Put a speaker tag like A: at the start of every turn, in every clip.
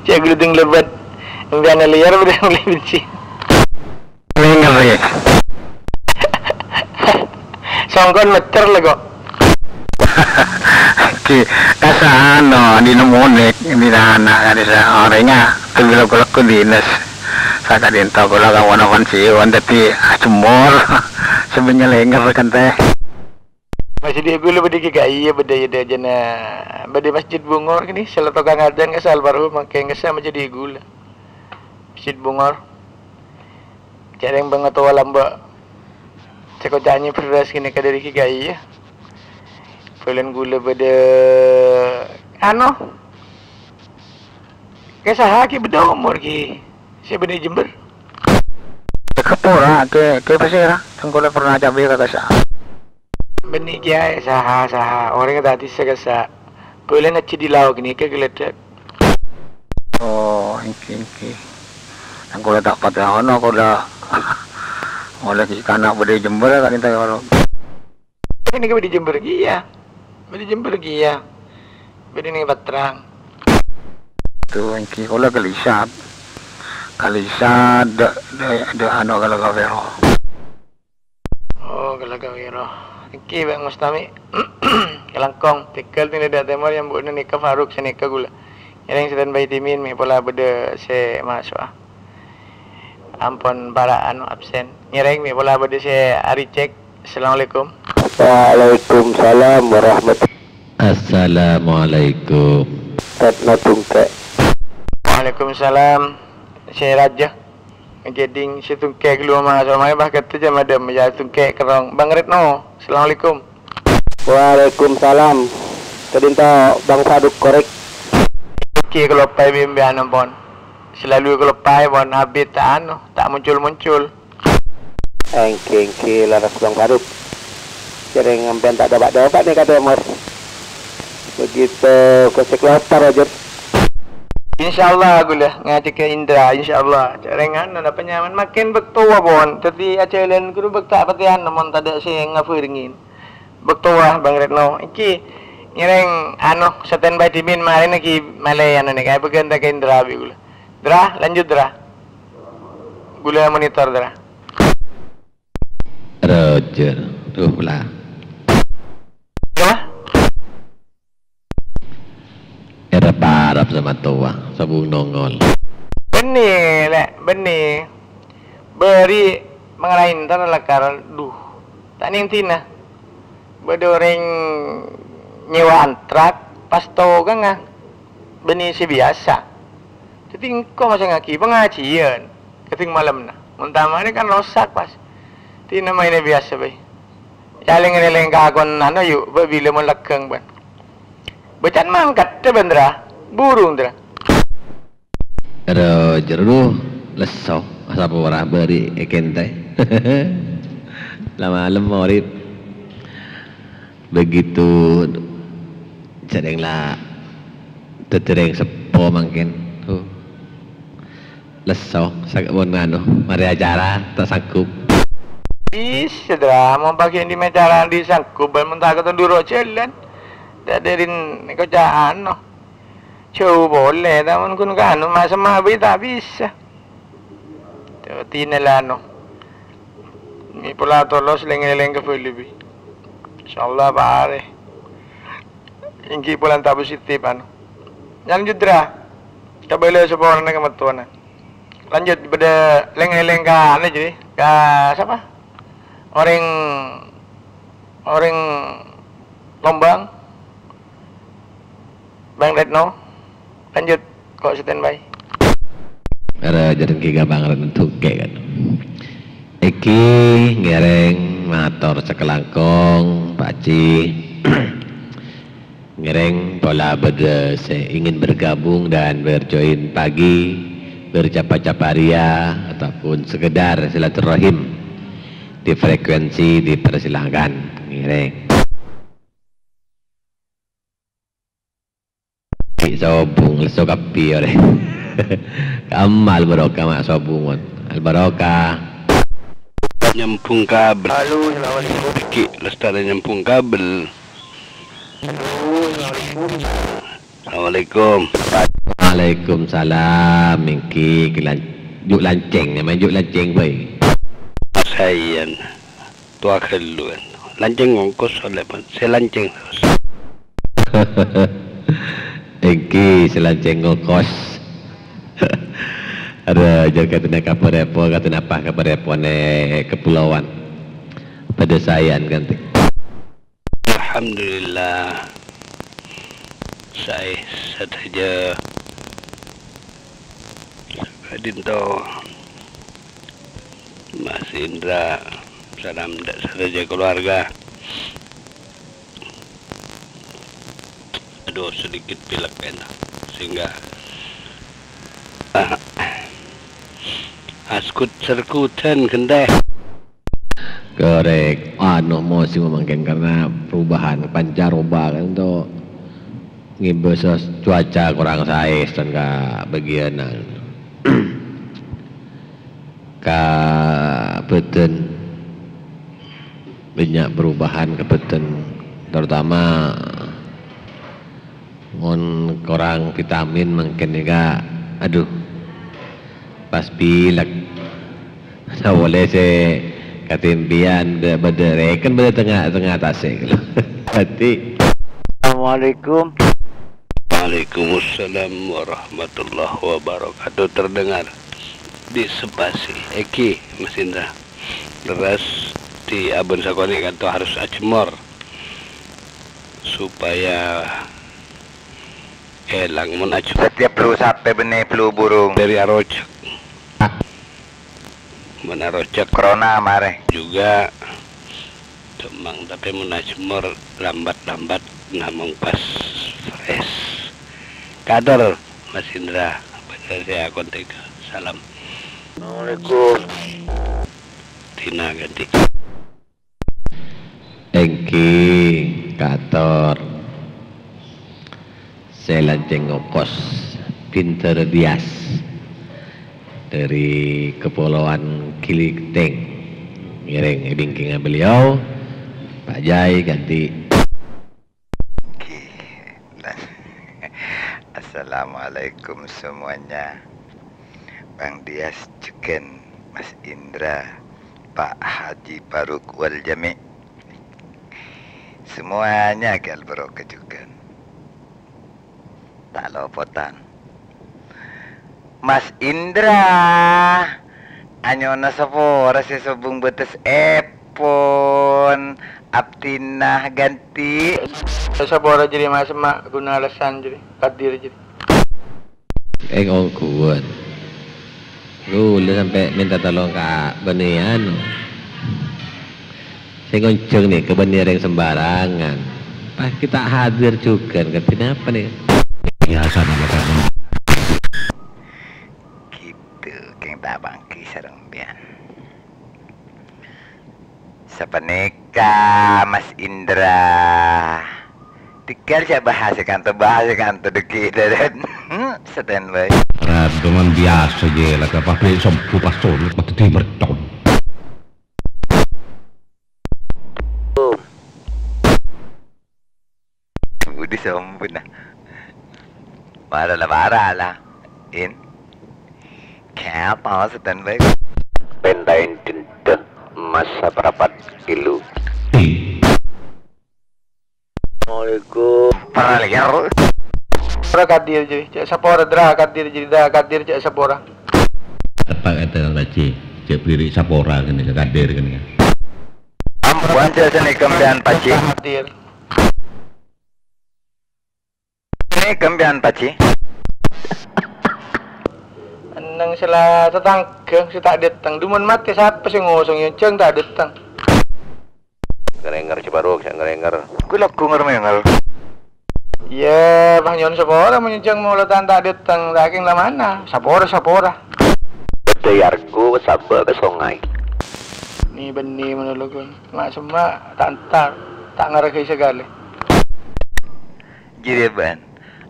A: Cek gudung lebat. Biar liar udah mulai benci.
B: Ngeri.
A: Songkon meter lah kok.
B: Ki kasano di nemonek di anak ada orangnya kelak ke dinas. Saka dinto kula kawono kon siun tapi cemor sebenarnya lenger kan teh.
A: Masih dia gula bedi kikai ya beda ya jana beda Masjid Bungor gini seletokan ngadan ke almarhum makai ngesa menjadi gula. Masjid Bungor. Jarang banget tua lamba. Cekocanya beras gini ke dari kikai ya. Bulan gula beda kisah ki beda umur ki. Saya beda Jember.
B: Kepura ke pasir tengkula pernah cabai kata sa.
A: Benih kia saha orang tadi saya kasa. Bulan aci di laut ni ke geletek.
B: Oh, ini. Tengkula tak patah ono kula. Oleh si kanak beda Jember kan kita kalau.
A: Ini ke beda Jember ki ya. Beda Jember ki ya. Beda ni Batrang.
B: Tu ini kula kelisap. Kalisa de ano galaga vero.
A: Oh galaga vero. Iki bang Mustami. Kelangkong tikel ni dah temor yang buat ni ke Faruk sini ke gula. Yang sedang bayi timin mi pola beda se mahasiswa. Ampun para anu absen. Nyereng mi pola beda se ari cek. Assalamualaikum.
B: Waalaikumsalam warahmatullahi.
C: Assalamualaikum.
B: Tatna tungke.
A: Waalaikumsalam. Saya Raja Jeding si tungkek lu sama sama bah kata je madam ya tungkek kerong Bang Retno. Assalamualaikum.
B: Waalaikumsalam. Kedinta Bang Saduk korek.
A: Okey kalau pai bimbe anu pon. Selalu kalau pai pon habis tak anu tak muncul.
B: Engke laras Bang Saduk. Jarang ngampen tak dapat ni kata Mas. Begitu ke sekelotar aja.
A: InsyaAllah aku lah ngaji ke Indra, insyaAllah. Carengan ada penyaman makin bertua pun. Tapi acalan kudu bertak patihan namun tak ada saya ngafiringin. Bertua Bang Retno. Iki ngereng anu standby timin marin lagi malay anu ni kaya berganda ke Indra abi gula. Dra lanjut Dra. Gula monitor Dra.
C: Roger, lah. Era parap sama tua, sabung nongol.
A: Benih. Beri mengarahin tanah lakar, tak tina. Bedoreng nyewa antrak, pas tau kan benih si biasa. Jadi engkau masih ngaki pengajian, keting malam na. Muntama ni kan rosak pas. Tina mainnya biasa bay. Jaling kakon ano yuk, bila mo lakang ban. Bacan mangkat te bendera, burung dera.
C: Roger lu leso, asa pora beri ekente. Lama morip. Begitu cereng lah, tercereng sepo mungkin. Leso, sakit bon anu, mari acara tak sanggup.
A: Bisa dera, mau bagian di mecara di sanggup, mentah kata duro jalan. Darin kerjaan no. Coba boleh namun kun kan masa tak bisa. Tina no. Ni pula tolos leng ke lebih. Insyaallah pare. Ingki pula tak positif anu. Lanjut Dra. Kabele seorang nak matuana. Lanjut pada leng ka anu jadi. Ka siapa? Orang Lombang. Bang Retno, lanjut kok standby.
C: Ada jaring kiga Bang Retno tuke kan. Iki ngereng motor cekelangkong, Pakci. Ngereng pola berde ingin bergabung dan berjoin pagi, bercapa-caparia ataupun sekedar silaturahim di frekuensi dipersilahkan. Ngereng. Sobung leso kapi oleh kamal barokah mak sobungon al barokah
B: Nyambung kabel.
A: Halo, assalamualaikum.
B: Iki lestari nyambung kabel.
A: Halo, assalamualaikum.
B: Assalamualaikum.
C: Waalaikumsalam mingki juk lanceng ni main juk lanceng bae.
D: Saya tua keluan. Lanceng ngongkos oleh pun. Saya lanceng terus.
C: Engki selanceng ngongkos. Ada jaga kena kapal repo kata apa kapal repo ne kepulauan. Pada saya ganti.
D: Alhamdulillah. Saya saja Dinto Mas Indra salam saja keluarga. Aduh sedikit pilek enak sehingga askut serkutan kendeh.
C: Korek. Mau sih mungkin karena perubahan pancaroba kan tuh ngibesos cuaca kurang saes dan bagian ka beten banyak perubahan ke beten terutama ngon kurang vitamin mungkin juga aduh pas pilek saya boleh saya katimpian berderekan ber tengah tasik hati.
A: Assalamualaikum.
D: Waalaikumsalam warahmatullahi wabarakatuh. Terdengar di spasi Eki Mas Indra terus di Abun Sakoni kan tuh harus acemor supaya elang mun acemor
B: Setiap flu sape benih flu burung
D: dari arojak mun arojak
B: corona mare.
D: juga cemang tapi mun acemor lambat-lambat namung pas fresh kader Mas Indra bener saya kontak salam.
A: Assalamualaikum.
D: Tina ganti.
C: Engki kator saya lanceng ngokos pinter dias dari Kepulauan Kilikting ngiring bingkingan beliau Pak Jai ganti.
B: Assalamualaikum semuanya. Bang Dias Cuken, Mas Indra, Pak Haji Faruk wal Jami, semuanya gal barokah juga. Tak lopotan Mas Indra anyona sapora si sobung betes epon aptinah ganti
A: Sapora jadi mas mak guna alasan jadi kadir jadi.
C: Ong kuat. Lu sampai minta tolong ke benian. Saya ngonceng nih ke benian yang sembarangan. Pas kita hadir juga, kenapa nih? Biasa nama kamu.
B: Gitu, keng tabangki sareng bian. Sapaneka Mas Indra. Dikal siya bahasa kanto deki dan standby.
E: Dengan biasa je lah ke pabrik sompu pastor mata timur tahun.
B: Budi sompu na. Para lah. In. Kaya pa standby.
D: Pendain tinta masa berapat kilo.
A: Assalamualaikum.
B: Para liar.
A: Sapora kadir jadi. Cak sapora dra kadir jadi dah kadir cak sapora.
E: Apa kata lagi? Cek berdiri sapora kan ke kader kan.
B: Ampuan saya sini kembian paci.
A: Kadir.
B: Ini kembian paci.
A: Nang sila tetangga si tak datang. Dumun mati siapa sih ngosong yang ceng tak datang.
D: Ngerenger Cibaruk, saya ngerenger.
B: Kulak kunger mengal.
A: Ya, bang Yon sapora menyejang mau letan tak datang. Saking lah mana? Sapora.
D: Bayarku sabar ke sungai.
A: Ni benih menulukun. Mak semua tak entar. Tak ngargai segala.
B: Jadi ban.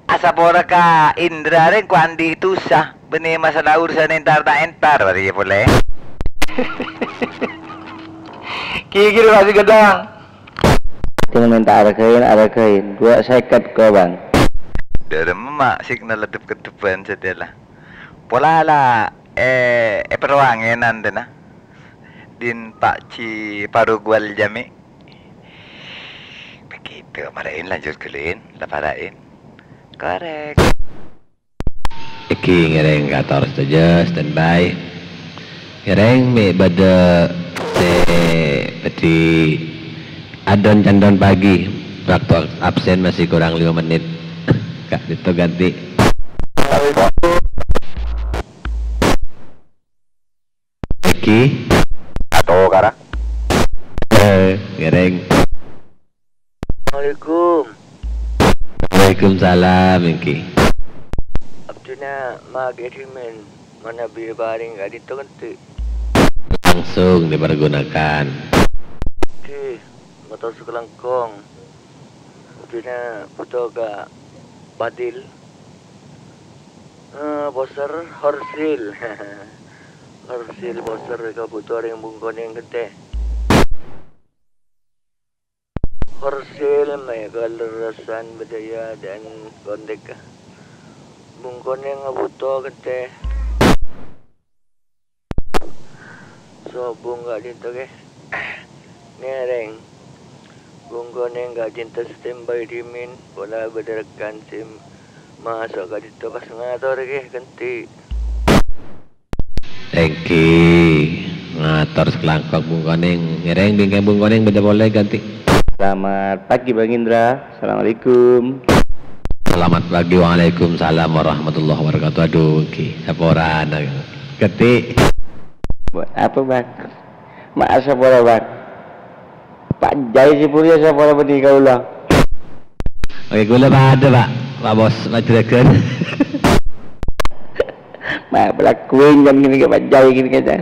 B: Asapora ka Indra rin ku andi itu sah. Benih masalah urusan entar bari ya boleh.
A: Kikir masih gedang.
F: Tinggal minta arkain 2 seket kau bang.
B: Dari mak signal letup ketupan setelah. Pola lah peruangan na. Din Pak Ci Parugual Jami. Begitu, marahin lanjut kelin, laparain. Korek.
C: Iki ngereng kator saja standby. Ngereng me bada peti adon candon pagi. Waktu absen masih kurang 5 menit. Kak itu ganti. Iki
B: Atau kara.
C: ngereng.
A: Assalamualaikum.
C: Waalaikumsalam Iki.
A: Abduna magedimen mana biar baring gak dito kanti.
C: Langsung dipergunakan.
A: Oke, motor sekelangkong. Abduna butuh gak badil. Boser horsil. Horsil boser ka butuh orang bungkon yang gede. Horsil may kalerasan bedaya dan kondek ka. Bungkon yang butuh gede. So bunga dito ke. Ngereng. Bungkon yang gak cinta standby dimin. Wala bederakan sim. Masuk ka dito pas ngator ke ganti.
C: Eki ngator sekelangkok bungkoneng. Ngereng bingkai bungkoneng beda boleh ganti.
B: Selamat pagi Bang Indra. Assalamualaikum.
C: Selamat pagi, waalaikumsalam warahmatullahi wabarakatuh. Aduh, Ki, saporan ketik.
B: Buat apa Bang? Mak sapora Bang. Pak Jai Sipuria sapora bedi kaulah.
C: Oke, gula ada Pak. Pak Bos, Pak Juragan.
B: Mak pelakuin jam gini ke Pak Jai gini kata.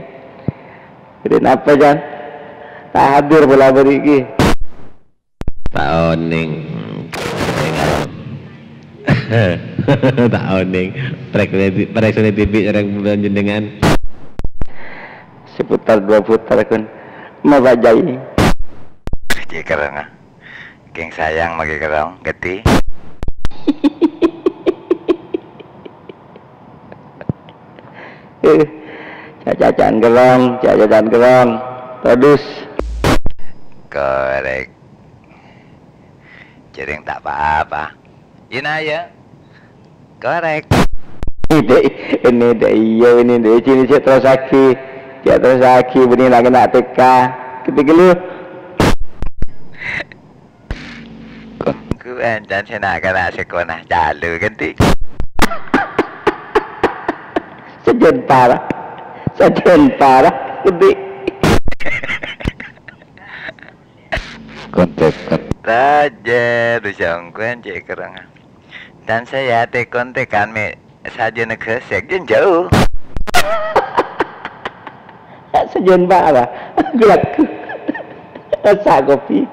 B: Kenapa Jan? Tak hadir bola beri ki.
C: Pak Oning. Tak Oning. Presiden TV orang bulan jenengan.
B: Seputar 2 putar kun. Ma Pak Jai. Cik kerang ah. Geng sayang magi kerang geti. Cacacan kerang. Terus. Korek. Jering tak apa-apa. Ina ya. Korek. Ini iya ini sini saya terus aki benih lagi nak teka. Ketika lu. Kuan dan saya nak kena sekolah jalu ganti. Sejen parah gede. Kontek raja dusangkuan cek kerang. Dan saya kontekan me saja nak kesek jauh. Sejen parah gelak. Rasa kopi.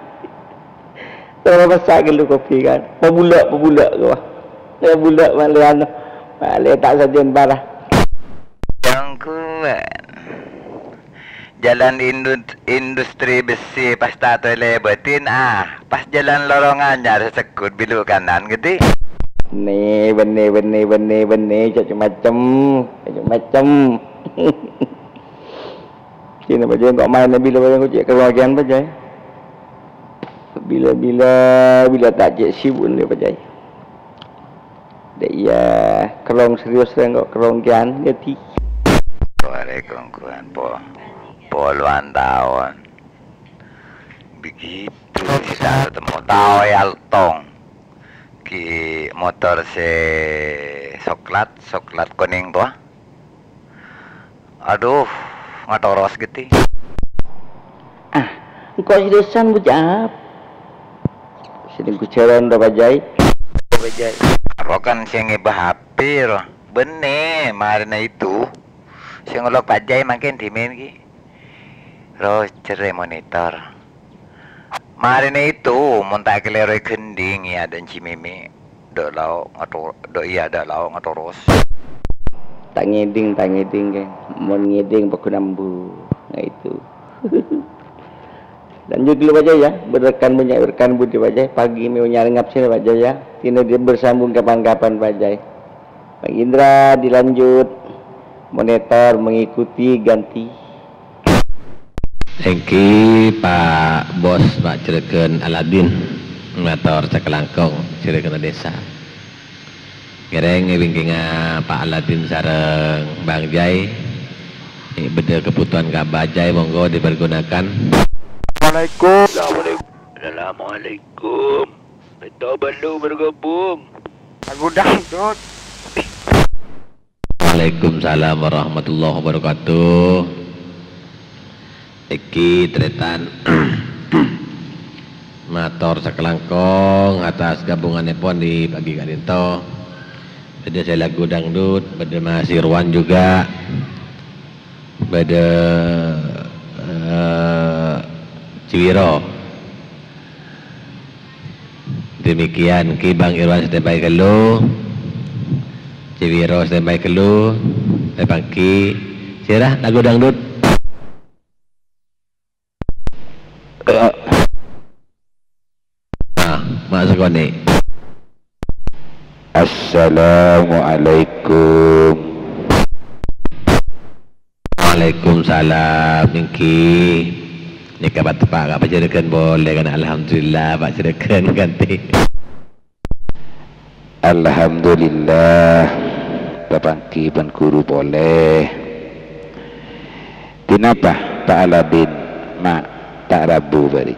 B: Kalau masak gelu kopi kan. Pebulak ke wah. Pebulak malian. Balik tak sejen parah. Jalan industri besi pas tato lebatin pas jalan lorongannya ada sekut bilu kanan gitu. Nih benih macam sini baju kok main bila baju cek kebahagiaan bajai. Bila tak cek sibuk ni bajai. Dah iya kerong serius kok kerong kian geti. Waalaikumsalam puluhan tahun begitu kita ketemu tahu ya tong ki motor soklat kuning tuh aduh ngatoros gitu kok sidesan bujap sedang kuceran dah bajai apa kan siang ngebah HP roh bener marina itu siang ngolok bajai makin dimin ki terus cerai monitor Marin itu montak keleroi kending ya dan cimimi dok lau ngatoros tak ngeding kan mau ngeding pakai nambu nah itu
A: Lanjut dulu aja ya, berrekan budi Bajai, pagi mau nyari ngapsin Bajai ya, tidak dia bersambung kapan-kapan Bajai. Bang Indra dilanjut, monitor mengikuti ganti.
C: Engki Pak Bos Pak Cireken Aladin ngator Cakelangkong Cireken desa. Gereng bingkinga Pak Aladin sareng Bang Jai. Beda kebutuhan Kak Bajai monggo dipergunakan.
D: Assalamualaikum. Betul belum bergabung.
A: Aku dangdut.
C: Waalaikumsalam warahmatullahi wabarakatuh. Iki tretan mator Sakelangkong atas gabungannya pun di pagi kadinto. Beda saya lagu dangdut, beda Mas Irwan juga, beda Ciwiro. Demikian Ki Bang Irwan standby kelu, Ciwiro standby kelu, Bang Ki sirah lagu dangdut. Masuk koni.
B: Assalamualaikum.
C: Waalaikumsalam Mingki. Ni kabar tepat apa jadikan boleh kan? Alhamdulillah Pak jadikan ganti.
B: Alhamdulillah. Bapangki ban guru boleh. Kenapa Pak Aladin mak tak rabu bari?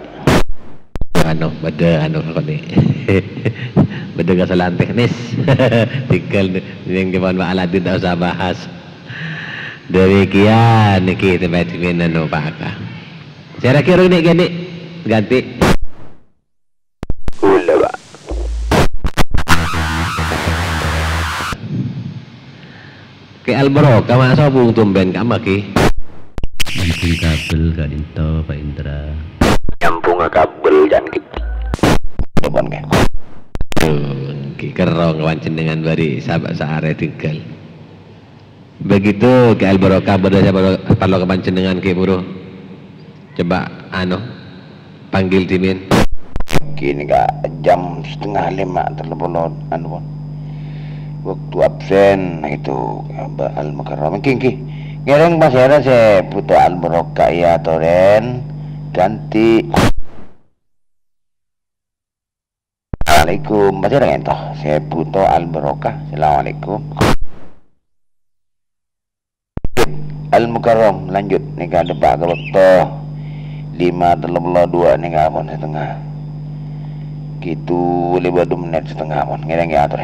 C: Beda koni. Beda kesalahan teknis. Tinggal yang kepan Pak Aladin tak usah bahas. Demikian niki tempat anu Pak Aka. Saya kira ini ganti.
B: Ula Pak.
C: Ke Albarokah mak sabung tumben kamu ki.
E: Bikin kabel Kak Dinto Pak Indra.
B: Nyambung kabel jangan gitu. Depan kan.
C: Ki kerong wancen dengan bari sahabat saare tinggal. Begitu ke Albarokah berdaya perlu kepancen dengan ki buruh. Coba panggil timin.
B: Kini kak jam 4:30 terlalu waktu absen itu Al Mukarram ki ngereng masih ada saya butuh Al Barokah ya Toren ganti. Assalamualaikum masih ada entoh saya butuh Al Barokah. Assalamualaikum. Al Mukarram lanjut nih ada Pak Waktu 5:32 nih nggak mon setengah gitu 50 menit setengah mon ngereng ya atur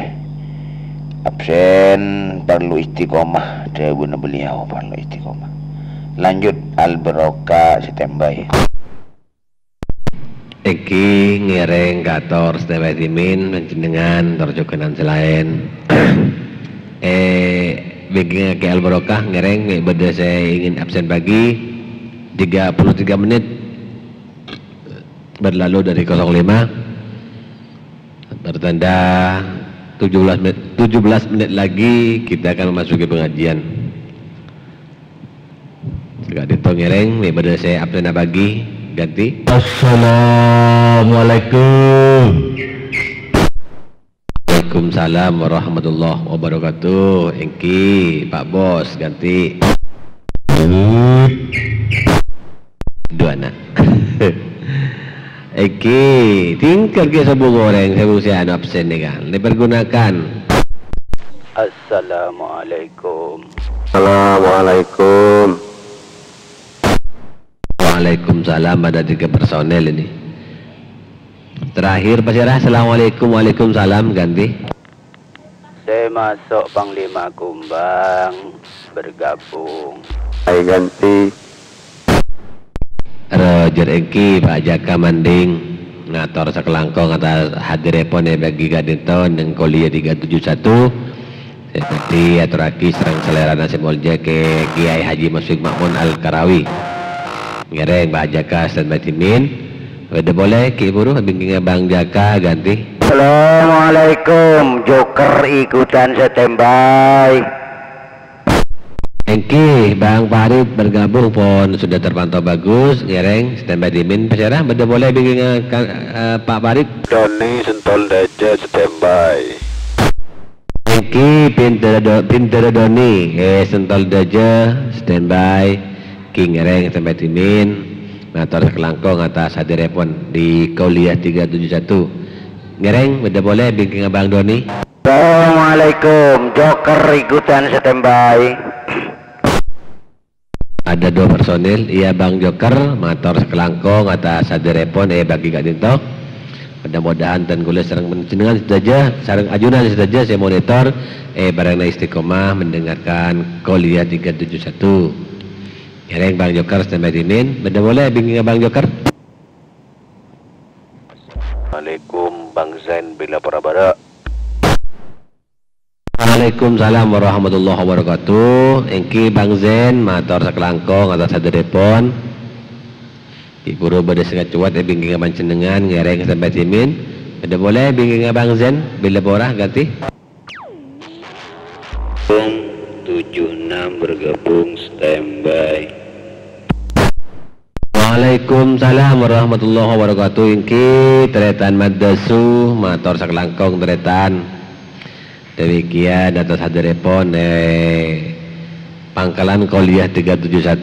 B: absen perlu istiqomah dawuh beliau perlu istiqomah. Lanjut Al Barokah standby.
C: Iki ngereng kator standby timin menjenengan terjokenan selain begini ke Al Barokah ngereng beda saya ingin absen pagi 33 menit berlalu dari 05 bertanda 17 menit lagi kita akan memasuki pengajian. Segala ditongereng nih pada saya absen pagi ganti.
E: Assalamualaikum.
C: Waalaikumsalam warahmatullahi wabarakatuh. Engki Pak Bos ganti. Dua anak. Eki, tinggal ke sabung goreng, sabung saya absen nih kan. Dipergunakan.
D: Assalamualaikum.
B: Assalamualaikum.
C: Waalaikumsalam, ada 3 personel ini. Terakhir Pak Syarah, Assalamualaikum, Waalaikumsalam ganti.
D: Saya masuk Panglima Kumbang bergabung.
B: Saya ganti.
C: Roger Engki, Pak Jaka Manding, ngator Sakelangkong atas hadir repone bagi Gadinton dan Kolia 371. Seperti aturaki serang selera nasib molja ke Kiai Haji Masuk Makmun Al-Karawi. Ngereng Pak Jaka standby timin. Udah boleh Ki Buruh bingkingnya Bang Jaka ganti.
B: Assalamualaikum. Joker ikutan standby.
C: Engki Bang Farid bergabung pun sudah terpantau bagus. Ngereng standby dimin peserah beda boleh bikin Pak Farid.
D: Doni Sentol Daja standby.
C: Engki pinter Doni Sentol Daja standby. King ngereng standby dimin. Mator kelangkong atas hadirepon di Kuliah 371. Ngereng beda boleh bikin Bang Doni.
B: Assalamualaikum, Joker ikutan standby.
C: Ada 2 personil, iya Bang Joker, motor sekelangkong atas hadirepon bagi Kak Dinto. Mudah-mudahan dan gula sareng mencenengan saja, sareng ajunan saja saya monitor barangna istiqomah mendengarkan Kuliah 371. Yareng Bang Joker standby dimin, beda boleh bingung Bang Joker.
D: Assalamualaikum Bang Zain bila para.
C: Waalaikumsalam warahmatullahi wabarakatuh. Engki Bang Zen motor sekelangkong atas hadirepon. Ibu beda sengat cuat bingung Bang Cenengan ngereng sampai timin. Beda boleh bingung Bang Zen bila borah ganti.
D: 76 bergabung standby.
C: Waalaikumsalam warahmatullahi wabarakatuh. Engki teretan Madasu motor sekelangkong teretan. Demikian atas hadirepon Pangkalan Kuliah 371.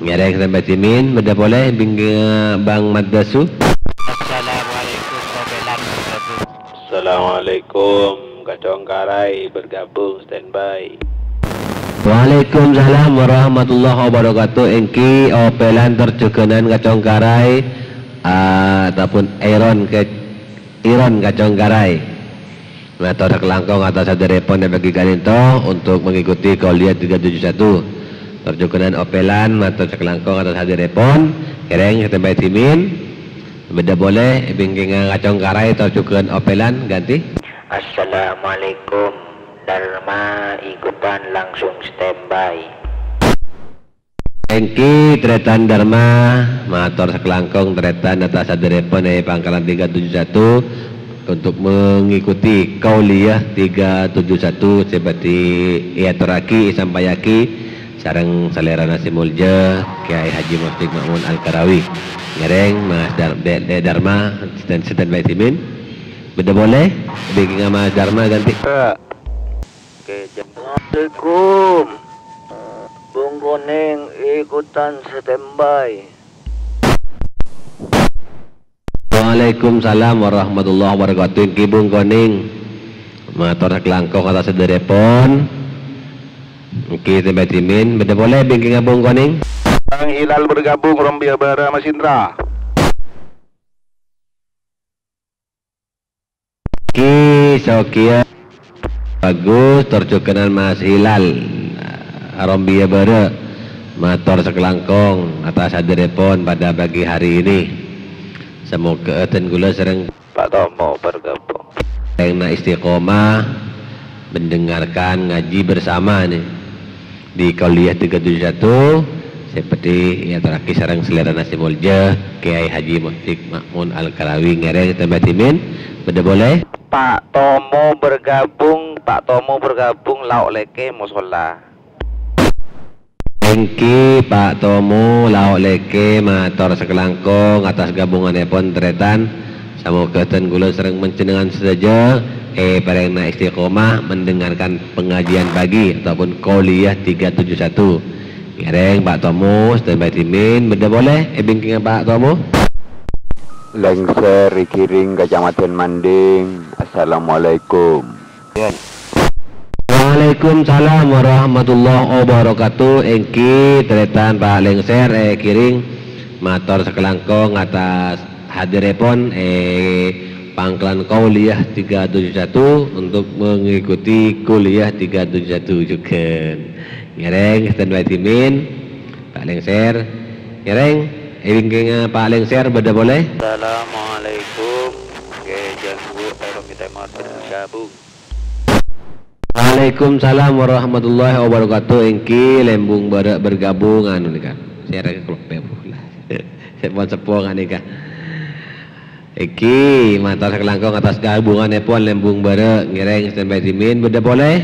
C: Ngereng sampai timin beda boleh bingung Bang Madasu.
A: Assalamualaikum warahmatullahi wabarakatuh.
D: Assalamualaikum Kacong Karai bergabung standby.
C: Waalaikumsalam warahmatullahi wabarakatuh. Engki opelan tercukenan Kacong Karai ataupun Iron Kacong Karai. Motor kelangkong atas hadirepon bagi Kaninto untuk mengikuti Kuliah 371. Terjukunan opelan motor kelangkong atas hadirepon kereng standby timin. Beda boleh bingking Kacong Karai terjukunan opelan ganti.
B: Assalamualaikum, Dharma ikutan langsung standby.
C: Engki tretan Dharma motor sekelangkong tretan atas hadirepon Pangkalan 371 untuk mengikuti Kuliah 371 seperti Iaturaki Sampayaki sareng Salera Nasi Mulja Kiai Haji Mustik Ma'mun Al-Karawi. Ngereng Mas Dharma standby timin. Beda boleh bikin Mas Dharma ganti.
B: Oke, Assalamualaikum, Bung Kuning ikutan standby.
C: Waalaikumsalam warahmatullahi wabarakatuh. Kibung Koning motor kelangkong atas hadirepon. Kita betimin beda boleh bingking Bung Koning.
D: Bang Hilal bergabung Rombia Bara Mas Indra.
C: Ki Sokia bagus tercukenan Mas Hilal Rombia Bara motor sekelangkong atas hadirepon pada pagi hari ini. Semoga eten gula sering
D: Pak Tomo bergabung.
C: Karena istiqomah mendengarkan ngaji bersama nih di Kuliah 371 seperti yang terakhir sareng Selera Nasi Mulja Kiai Haji Mustik Ma'mun Al-Karawi. Ngereng tambah timin beda boleh.
B: Pak Tomo bergabung lauk leke musola.
C: Engki Pak Tomo lauk leke motor sekelangkong atas gabungan epon teretan. Semoga ten gula sering mencenengan saja parengna istiqomah mendengarkan pengajian pagi ataupun Kuliah 371. Ngereng Pak Tomo standby timin beda boleh bingking Pak Tomo.
F: Lengser Kiring Kecamatan Manding. Assalamualaikum.
C: Waalaikumsalam warahmatullahi wabarakatuh. Engki teretan Pak Lengser Kiring motor sekelangkong atas hadirepon Pangkalan Kuliah 371 untuk mengikuti Kuliah 371 juga. Ngereng standby timin Pak Lengser. Ngereng bingking Pak Lengser beda boleh.
B: Assalamualaikum. Janggu kita mau bergabung.
C: Waalaikumsalam warahmatullahi wabarakatuh. Engki lembung bergabung anu nih kan. Saya rek klub pula. Saya pun sepong nih kan. Engki mantar kelangkong atas gabungan pun lembung bare ngereng standby timin beda boleh.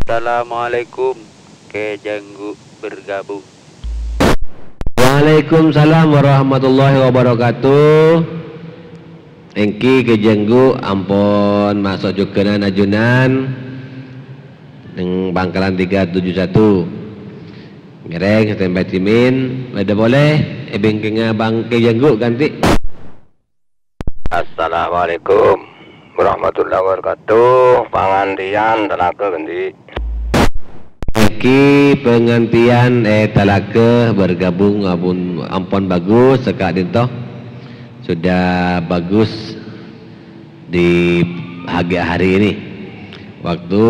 D: Assalamualaikum ke janggu bergabung.
C: Waalaikumsalam warahmatullahi wabarakatuh. Engki ke janggu ampun masuk jukenan ajunan neng Bangkalan 371 ngereng standby timin ada boleh bengkenga bang ke janggu ganti.
A: Assalamualaikum warahmatullahi wabarakatuh. Pangandian tenaga ganti.
C: Engki pengantian talake bergabung ampun bagus sekak dintoh sudah bagus di hari ini. Waktu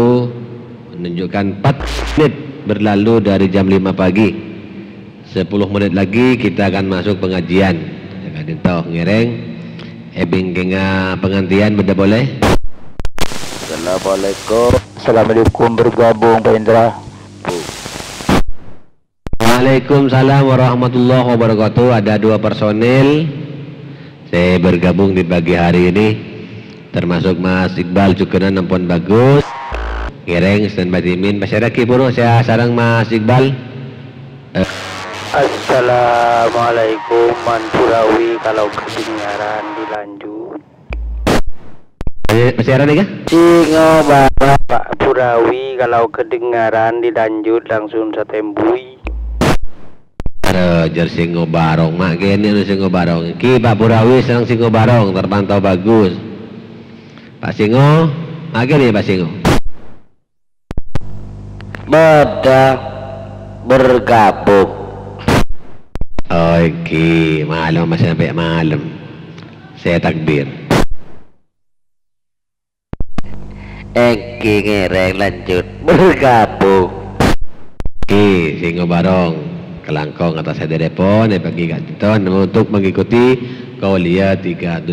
C: menunjukkan 4 menit berlalu dari jam 5 pagi. 10 menit lagi kita akan masuk pengajian. Sekak dintoh ngereng bengkenga pengantian beda boleh.
F: Assalamualaikum bergabung Pak Indra.
C: Waalaikumsalam warahmatullahi wabarakatuh. Ada 2 personil saya bergabung di pagi hari ini, termasuk Mas Iqbal Cukenan ampun bagus ngereng standby timin masyarakat buru saya sarang Mas Iqbal.
A: Assalamualaikum Manpurawi kalau kedengaran dilanjut.
C: Masih ada nih kah?
A: Singo Pak Purawi kalau kedengaran dilanjut langsung setembui.
C: Jar singo barong mak gini nu singo barong ki Pak Purawi sedang singo barong terpantau bagus. Pak Singo gini Pak Singo
A: Beda bergabung.
C: Oke malam masih sampai malam saya takbir.
A: Engki ngereng lanjut bergabung.
C: Ki singo barong kelangkong atas saya telepon bagi Kak Titon untuk mengikuti Kaulia 371.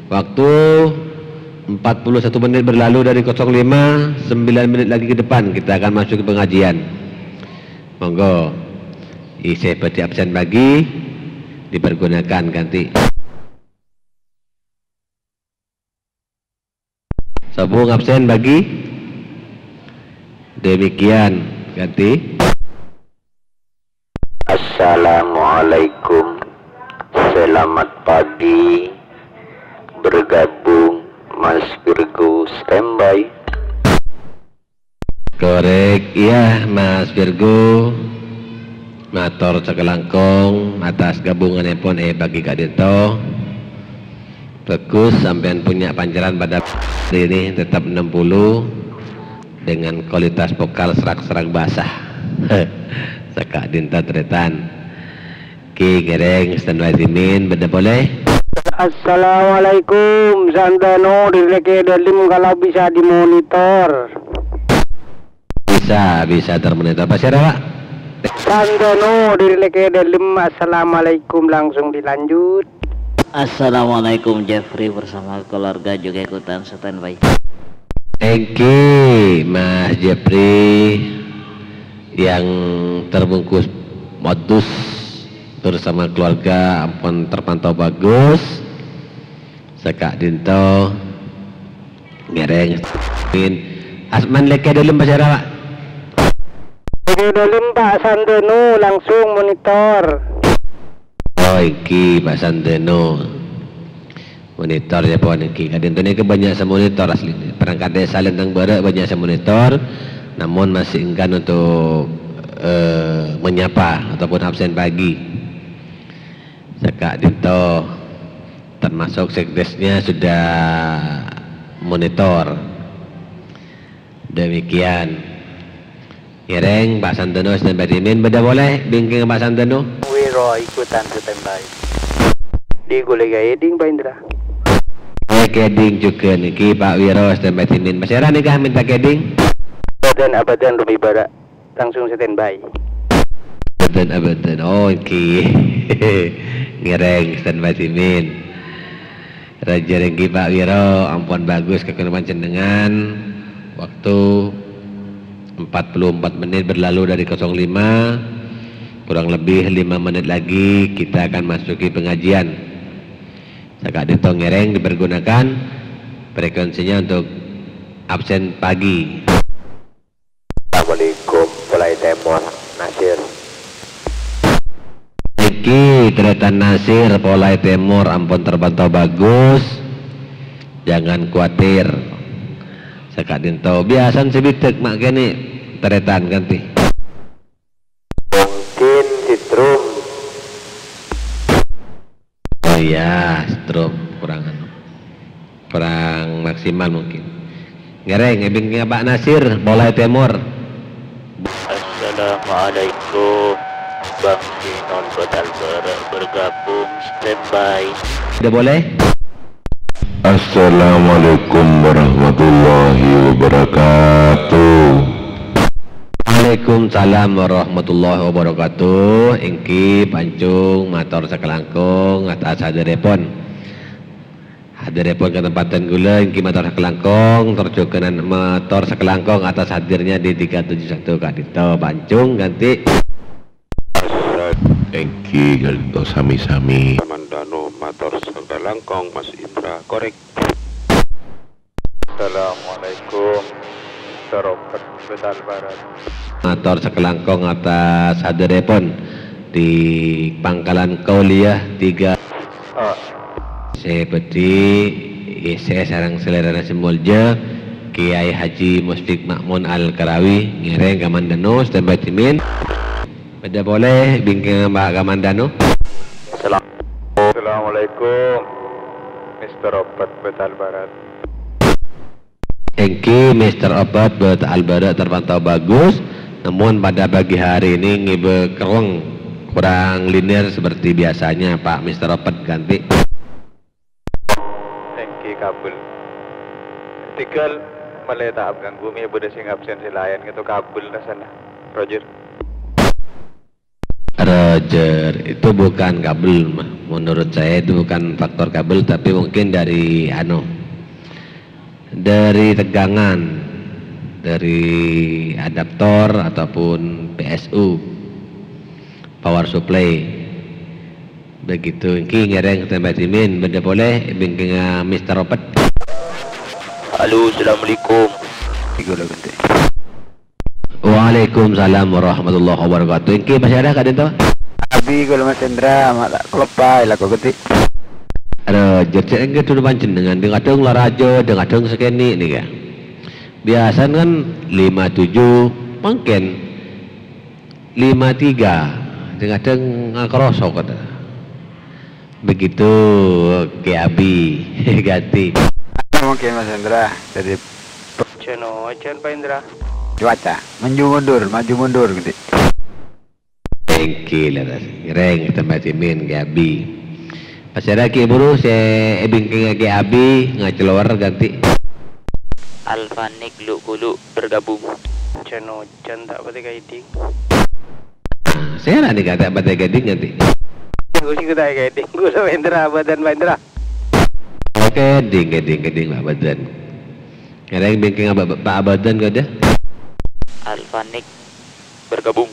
C: Waktu 41 menit berlalu dari 05, 9 menit lagi ke depan kita akan masuk ke pengajian. Monggo isi peti absen bagi dipergunakan ganti. Sabung absen bagi demikian ganti.
A: Assalamualaikum, selamat pagi, bergabung Mas Virgo standby.
C: Korek iya Mas Virgo mator cekelangkong atas gabungan pun bagi Kak Dito. Bagus sampean punya pancaran pada hari ini tetap 60 dengan kualitas vokal serak-serak basah. Sekak dinta tretan ki gereng standby timin beda boleh.
A: Assalamualaikum, Sandano direke dalim kalau bisa dimonitor.
C: Bisa termonitor Pak Pak.
A: Sandano direke dalim. Assalamualaikum langsung dilanjut.
G: Assalamualaikum, Jeffrey bersama keluarga juga ikutan standby.
C: Thank you Mas Jeffrey yang terbungkus modus bersama keluarga ampun terpantau bagus. Sekak dinto ngereng asman leke dalam Pak Pak.
A: Leke dalam Pak Sandeno langsung monitor.
C: Oh iki Pak Sandeno monitor ya pohon iki kadin ini banyak monitor asli perangkat desa lentang barat banyak monitor namun masih enggan untuk menyapa ataupun absen pagi. Sekak Dito termasuk sekdesnya sudah monitor. Demikian Ireng Pak Santono standby timin beda boleh bingking Pak Santono.
A: Wiro ikutan standby. Di kolega Eding Pak Indra.
C: Keding juga niki Pak Wiro standby timin. Masih ada nikah minta keding?
A: Abadan Rumi Barak langsung standby.
C: Abadan oh iki ngereng standby timin. Raja Renggi Pak Wiro ampun bagus kekenuman cendengan. Waktu 44 menit berlalu dari 05, kurang lebih 5 menit lagi kita akan masuki pengajian. Sekak Dito ngereng dipergunakan frekuensinya untuk absen pagi.
H: Assalamualaikum Polai Temon Nasir.
C: Iki Tretan Nasir Polai Timur ampun terpantau bagus. Jangan khawatir. Sekak dinto biasan sebitek mak kene Tretan ganti.
H: Mungkin Citrum.
C: Oh iya, strum kurang maksimal mungkin. Ngereng ebing Pak Nasir Polai Timur.
G: Assalamualaikum. Bang Sinon Total bergabung standby.
C: Tidak boleh?
I: Assalamualaikum warahmatullahi wabarakatuh.
C: Waalaikumsalam warahmatullahi wabarakatuh. Ingki pancung mator sakelangkung atas hadiripun ke tempatan gula ingki mator sakelangkung terjukenan mator sakelangkung atas hadirnya di 371 kadito pancung ganti.
I: Engki galito sami-sami.
D: Mandano mator sakelangkung Mas Indra korek.
H: Assalamualaikum Teropat Betal Barat.
C: Mator sakelangkung atas hadiripun di Pangkalan Kauliah 3 seperti saya sarang selera semulja Kiai Haji Mustik Makmun Al-Karawi ngereng Kamandano standby timin. Pada boleh bingking Mbak Kamandano.
H: Assalamualaikum Mr. Obat Betal Barat.
C: Engki Mr. Obat Betal Barat terpantau bagus. Namun pada pagi hari ini ngibe kerong kurang linear seperti biasanya Pak Mr. Obat ganti.
H: Engki kabel. Tinggal maleta abgang bumi bude sing absen silayan gitu kabel na sana. Roger.
C: Roger, itu bukan kabel, menurut saya itu bukan faktor kabel, tapi mungkin dari dari tegangan, dari adaptor ataupun PSU, power supply. Begitu, ini ngereng tambah timin, benda boleh, bingking Mr. Robert.
G: Halo, assalamualaikum.
C: Waalaikumsalam warahmatullahi wabarakatuh. Ini masih ada kak Dento?
B: Abi kalau Mas Indra mak kelepai lah kok gede.
C: Roger, cek enggak tuh pancen dengan kadang larajo, dengan kadang sekeni nih kan. Biasa kan 57 mungkin 53 dengan kadang ngakroso kata. Begitu ke Abi ganti.
B: Mungkin Mas Indra jadi
H: Pak Indra.
B: cuaca maju mundur gitu.
C: Engki lah reng tempat timin ke Abi. Pasaraki buru saya bingking ke Abi ngacelor ganti.
G: Alfanik Lukulu bergabung.
H: Channel tak pati guiding.
C: Saya lah nih kata batai gading ganti.
H: Gue sih kita guiding. Gue sama Indra badan Pak Indra.
C: Oke, gading Pak Badan. Reng bingking Pak Badan kau dah.
G: Alfanik bergabung.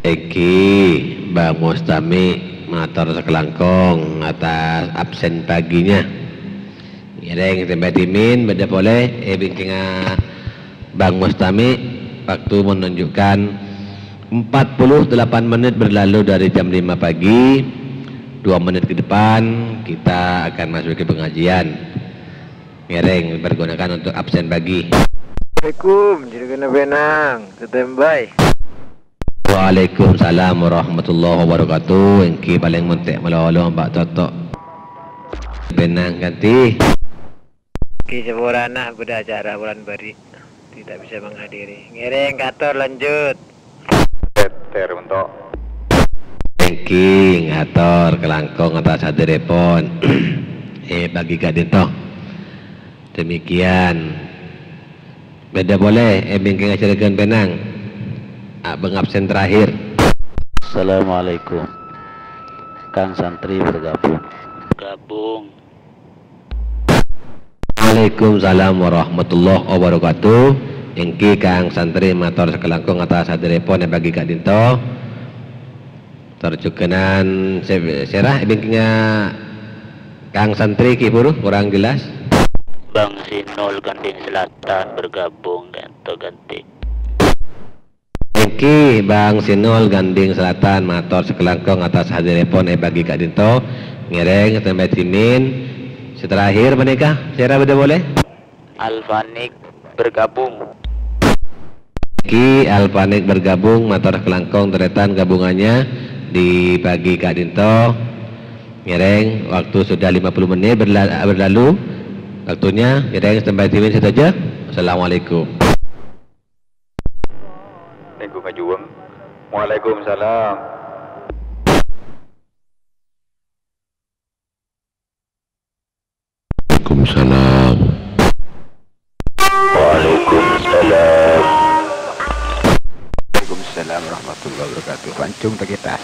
C: Eki Bang Mustami mator sekelangkong atas absen paginya. Ngereng tempat timin beda boleh bingking Bang Mustami waktu menunjukkan 48 menit berlalu dari jam 5 pagi. 2 menit ke depan kita akan masuk ke pengajian. Ngereng bergunakan untuk absen pagi.
B: Assalamualaikum, jadi kena benang, standby.
C: Waalaikumsalam warahmatullahi wabarakatuh. Engki paling mentek melolong Pak Toto. Benang ganti.
A: Ki Seborana pada acara bulan bari tidak bisa menghadiri. Ngereng kantor lanjut.
H: Ter untuk
C: Engki ngator kelangkong atas hadiripun. Bagi Kak Dinto. Demikian. Beda boleh bingking acarakan benang. Abang absen terakhir.
G: Assalamualaikum. Kang Santri bergabung. Gabung.
C: Waalaikumsalam warahmatullahi wabarakatuh. Engki Kang Santri mator sekelangkung atas hadiripun bagi Kak Dinto. Terjukenan serah bingkingnya Kang Santri Kiburu kurang jelas.
G: Bang Sinul Ganding Selatan bergabung ganti.
C: Iki Bang Sinul Ganding Selatan matur sekelangkong atas hadiripun bagi Kak Dinto ngereng sampai timin. Seterakhir menikah, saya beda boleh?
G: Alfanik bergabung.
C: Iki Alfanik bergabung matur sekelangkong deretan gabungannya dibagi Kak Dinto. Ngereng waktu sudah 50 menit berlalu. Waktunya ngereng sampai timin saja. Assalamualaikum.
H: Niku majuang. Waalaikumsalam.
I: Waalaikumsalam.
B: Waalaikumsalam. Waalaikumsalam warahmatullahi wabarakatuh. Pancung tak kita.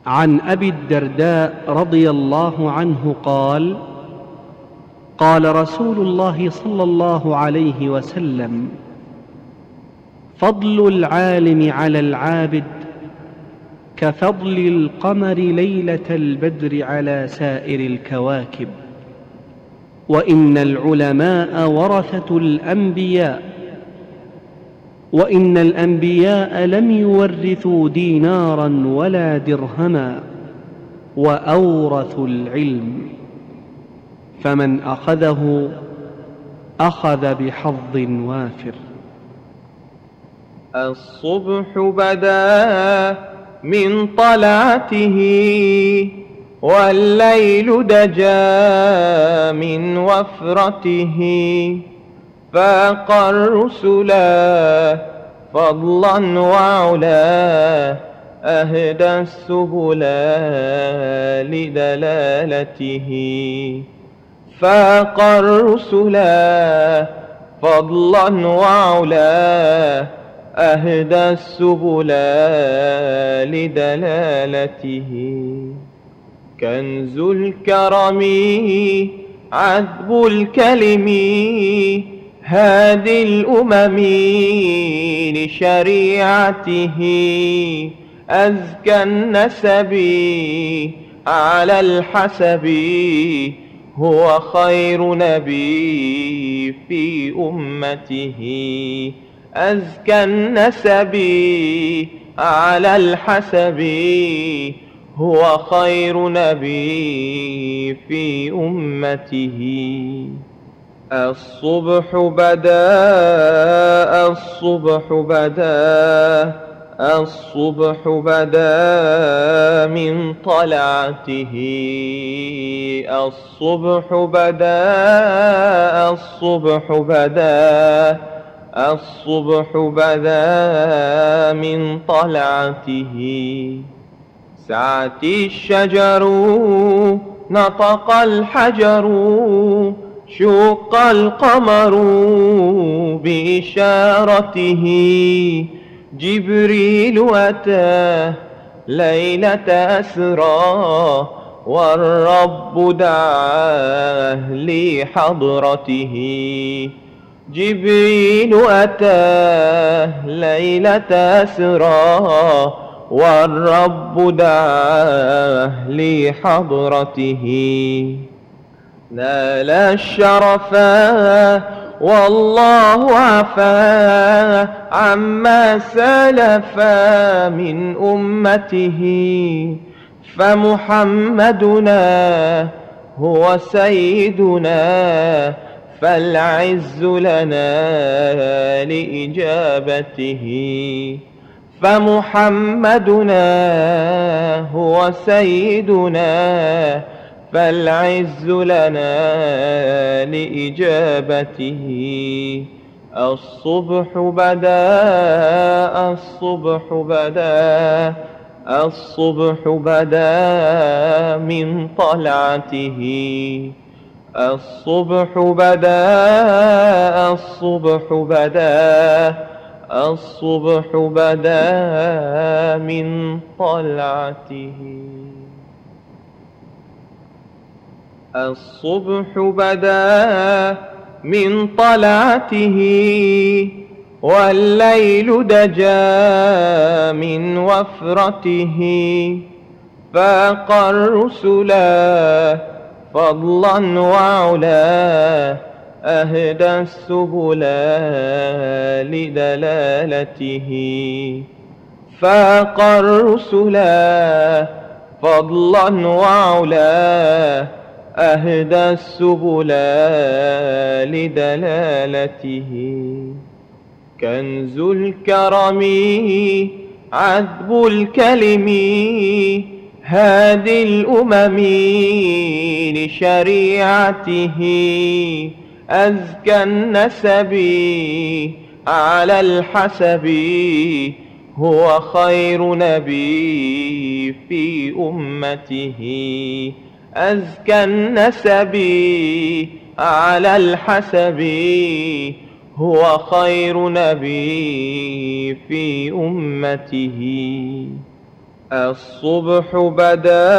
J: عن أبي الدرداء رضي الله عنه قال: قال رسول الله صلى الله عليه وسلم: فضل العالم على العابد كفضل القمر ليلة البدر على سائر الكواكب، وإن العلماء ورثة الأنبياء، وإن الأنبياء لم يورثوا دينارا ولا درهما، وأورثوا العلم، فمن أخذه أخذ بحظ وافر.
K: الصبح بدا من طلعته، والليل دجا من وفرته، فاق الرسلا فضلا وعلا، أهدى السبل لدلالته، فاق الرسلا فضلا وعلا، أهدى السبل لدلالته، كنز الكرم عذب الكلم، هادي الأمم لشريعته، أزكى النسب على الحسب، هو خير نبي في أمته، أزكى النسب على الحسب، هو خير نبي في أمته. الصبح بدا، الصبح بدا، الصبح بدا من طلعته، الصبح بدا، الصبح بدا، الصبح بدا من طلعته، سعت الشجر نطق الحجر، شق القمر بإشارته، جبريل أتى ليلة أسرى، والرب دعاه لحضرته، جبريل أتى ليلة أسرى، والرب دعاه لحضرته، نال الشرفا والله عفا عما سلفا من أمته، فمحمدنا هو سيدنا فالعز لنا لإجابته فمحمدنا هو سيدنا فالعز لنا لإجابته الصبح بدا الصبح بدا الصبح بدا من طلعته الصبح بدا الصبح بدا الصبح بدا من طلعته الصبح بدا من طلعته والليل دجا من وفرته فاق الرسلا فضلا وعلا أهدى السبل لدلالته فاق الرسلا فضلا وعلا أهدى السبل لدلالته كنز الكرم عذب الكلم هادي الأمم لشريعته أزكى النسب على الحسب هو خير نبي في أمته أزكى النسب على الحسب هو خير نبي في أمته الصبح بدا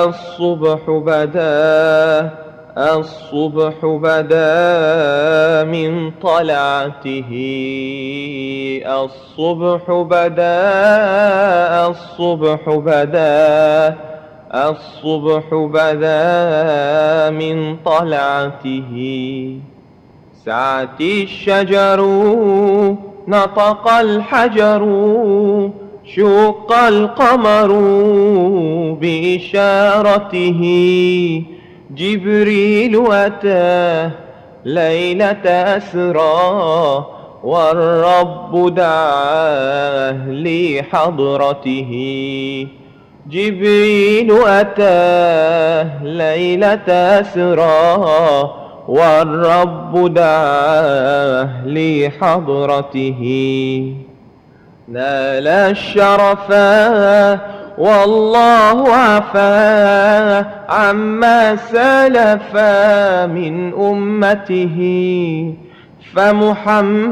K: الصبح بدا الصبح بدا من طلعته الصبح بدا الصبح بدا الصبح بدا من طلعته سعت الشجر نطق الحجر شق القمر بإشارته جبريل أتاه ليلة أسرى والرب دعاه لحضرته جبريل أتاه ليلة أسرى والرب دعاه لحضرته نال الشرفا والله عفا عما سلفا من أمته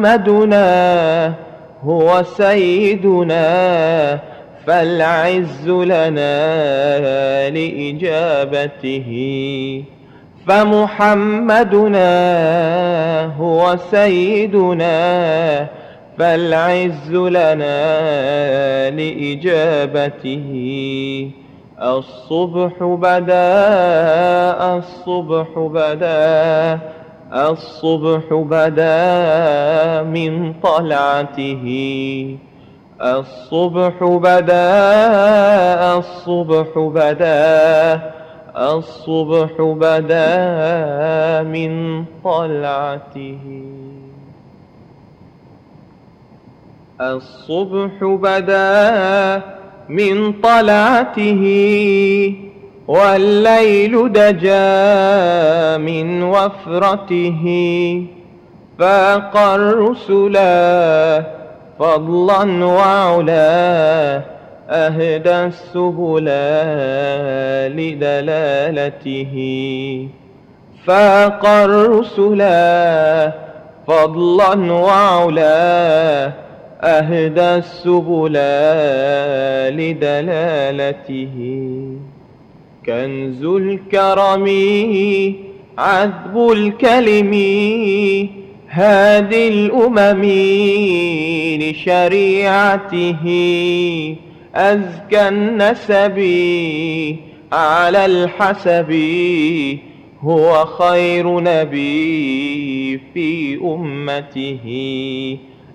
K: فمحمدنا هو سيدنا فالعز لنا لإجابته فمحمدنا هو سيدنا فالعز لنا لإجابته الصبح بدا الصبح بدا الصبح بدا من طلعته الصبح بدا الصبح بدا الصبح بدا من طلعته الصبح بدا من طلعته والليل دجا من وفرته فاق الرسلا فضلا وعلا أهدى السبل لدلالته فاق الرسلا فضلا وعلا أهدى السبل لدلالته كنز الكرم عذب الكلم هادي الأمم لشريعته أزكى النسب على الحسب هو خير نبي في أمته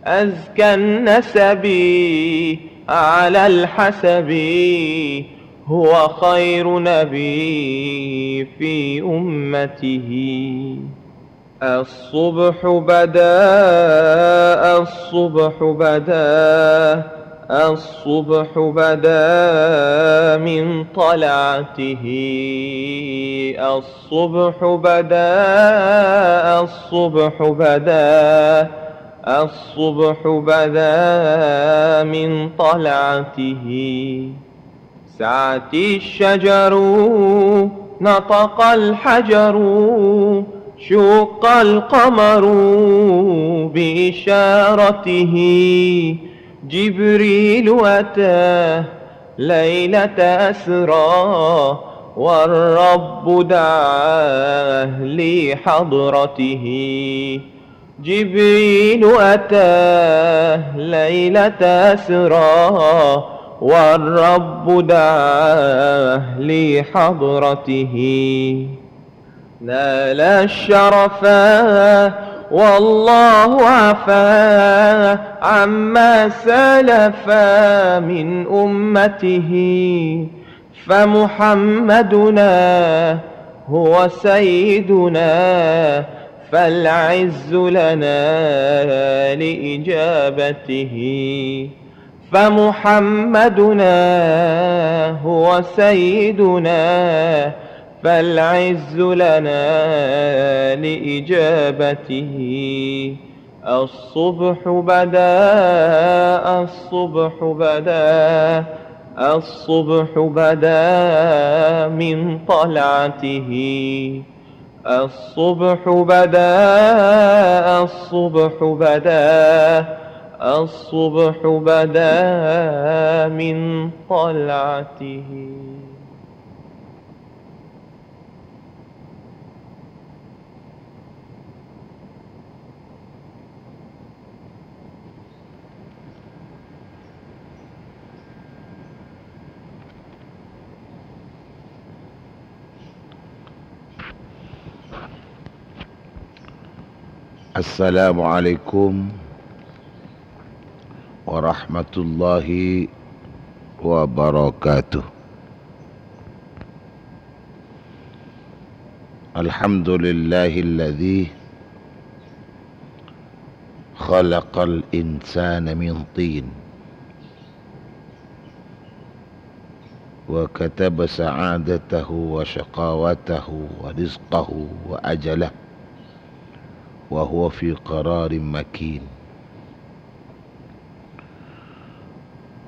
K: أزكى النسب على الحسب هو خير نبي في أمته. الصبح بدا الصبح بدا الصبح بدا من طلعته. الصبح بدا الصبح بدا الصبح بدا من طلعته. سعت الشجر نطق الحجر شق القمر بإشارته. جبريل أتاه ليلة أسرى والرب دعاه لحضرته. جبريل أتاه ليلة أسرى والرب دعاه لحضرته. نال الشرفا والله عفا عما سلفا من أمته. فمحمدنا هو سيدنا فالعز لنا لإجابته. فمحمدنا هو سيدنا فالعز لنا لإجابته. الصبح بدا الصبح بدا الصبح بدا من طلعته. الصبح بدا الصبح بدا الصبح بدا من طلعته.
I: Assalamualaikum warahmatullahi wabarakatuh. Alhamdulillahilladzi khalaqal insana min tin wa kataba sa'adatahu wa shaqawatahu wa rizqahu wa ajalah wa huwa fi qararin makin.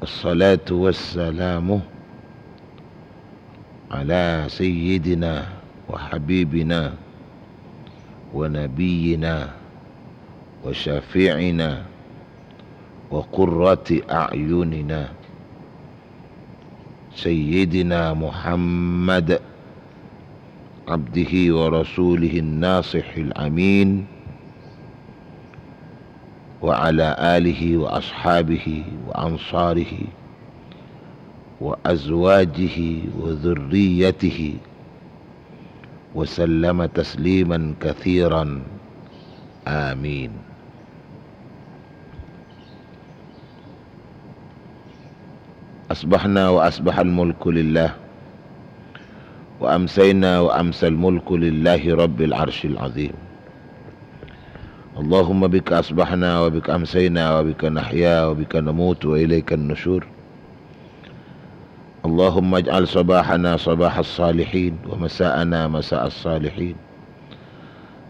I: Assalatu wassalamu ala sayyidina wa habibina wa nabiyyina wa syafi'ina wa qurrati a'yunina sayyidina Muhammad abdihi wa rasulihi an-nasihil amin wa ala alihi wa ashabihi wa ansarihi wa azwajihi wa dhurriyyatihi wa sallama tasliman kathiran. Amin. Asbahna wa asbahal mulku lillah wa amsayna wa amsal mulku lillahi rabbil arshil azim. Allahumma bika asbahna wa bika amsayna wa bika nahya wa bika namutu wa ilayka an-nushur. Allahumma ij'al sabahana sabahas salihin wa masa'ana masa'as salihin.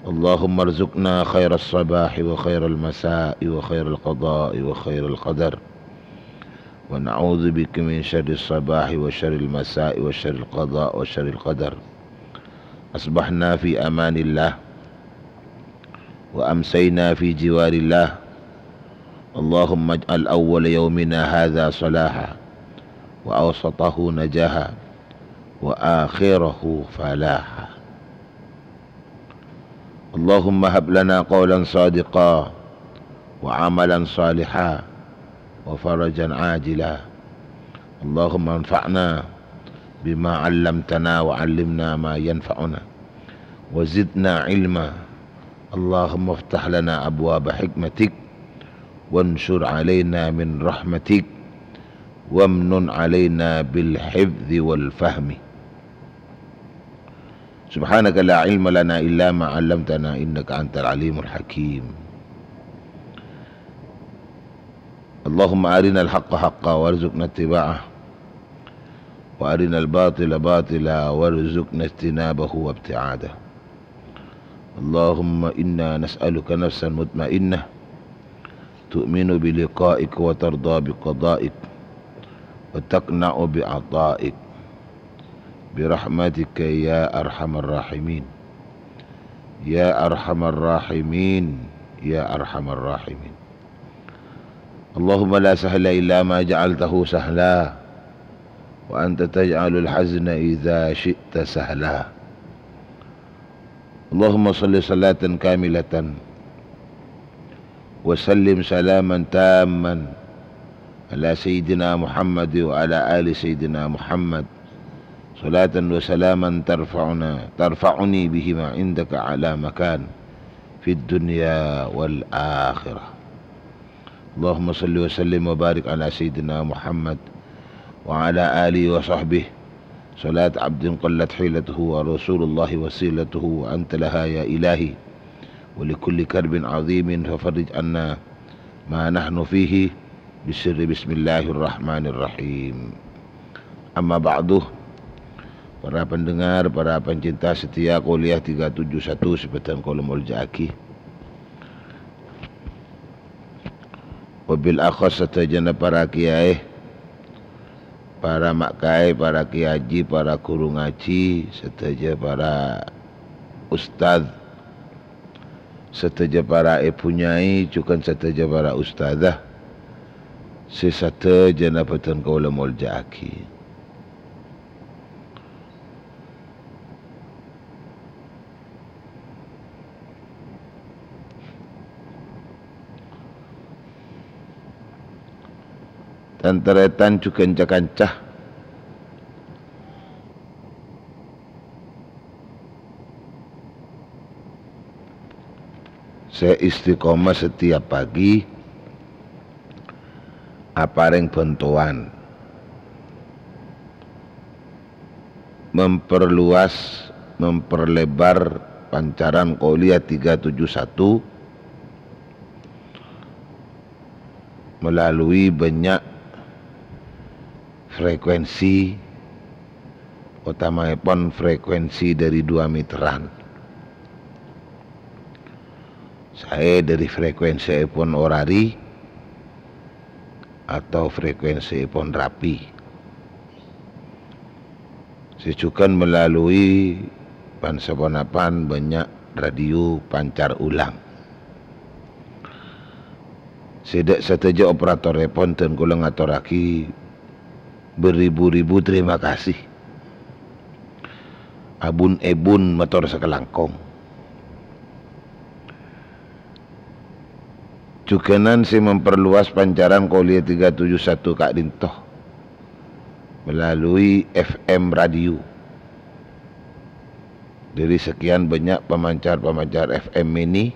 I: Allahumma arzuqna khairas sabahi wa khairal masa'i wa khairal qada'i wa khairal qadar. Wa na'udzu bika min syarris sabahi wa syarril masa'i wa syarril qada'i wa syarril qadar. Asbahna fi amanillah wa amsayna fi jiwarillah. Allahumma ij'al awwala yawmina hadha salaha wa awsatahu najaha wa akhirahu falaha. Allahumma hab lana qawlan sadiqa wa amalan saliha wa farajan ajila. Allahumma anfa'na bima 'allamtana wa 'allimna ma yanfa'una wa zidna ilma. Allahumma iftah lana abwaaba hikmatik wanshur alaina min rahmatik وامنن علينا بالحفظ والفهم سبحانك لا علم لنا إلا ما علمتنا إنك أنت العليم الحكيم اللهم أرنا الحق حقا وارزقنا اتباعه وأرنا الباطل باطلا وارزقنا اجتنابه وابتعاده اللهم إنا نسألك نفسا مطمئنة تؤمن بلقائك وترضى بقضائك وتقنع بعطائك برحمتك يا أرحم الراحمين يا أرحم الراحمين يا أرحم الراحمين اللهم لا سهل إلا ما جعلته سهلا وأنت تجعل الحزن إذا شئت سهلا اللهم صل صلاة كاملة وسلم سلاما تاما على سيدنا محمد وعلى آل سيدنا محمد صلاة وسلاما ترفعني بهما عندك على مكان في الدنيا والآخرة اللهم صل وسلم وبارك على سيدنا محمد وعلى آله وصحبه صلاة عبد قلت حيلته ورسول الله وسيلته وأنت لها يا إلهي ولكل كرب عظيم ففرج عنا ما نحن فيه بسر بسم الله الرحمن الرحيم. Amma ba'du, para pendengar, para pencinta setia kuliah 371 Sepetan Kolomol Jaki. Wabil akhas satajana para kiai, para makai, para kiai, para guru ngaji, setaja para ustadz, setaja para ibunyai, juga setaja para ustadzah, sesata janabatan kaulamul jaki. Tantaretan juga kancah saya istiqomah setiap pagi apareng bantuan memperluas memperlebar pancaran kuliah 371 melalui banyak frekuensi, utamanya frekuensi dari 2 meteran. Saya dari frekuensi pun orari atau frekuensi pun rapi. Saya juga melalui pansaponapan banyak radio pancar ulang. Sedak sateja operator pun dan kula ngaturake beribu-ribu terima kasih. Abun ebun motor sekelangkong. Juganan si memperluas pancaran kuliah 371 Kak Dintoh melalui FM radio. Dari sekian banyak pemancar-pemancar FM ini,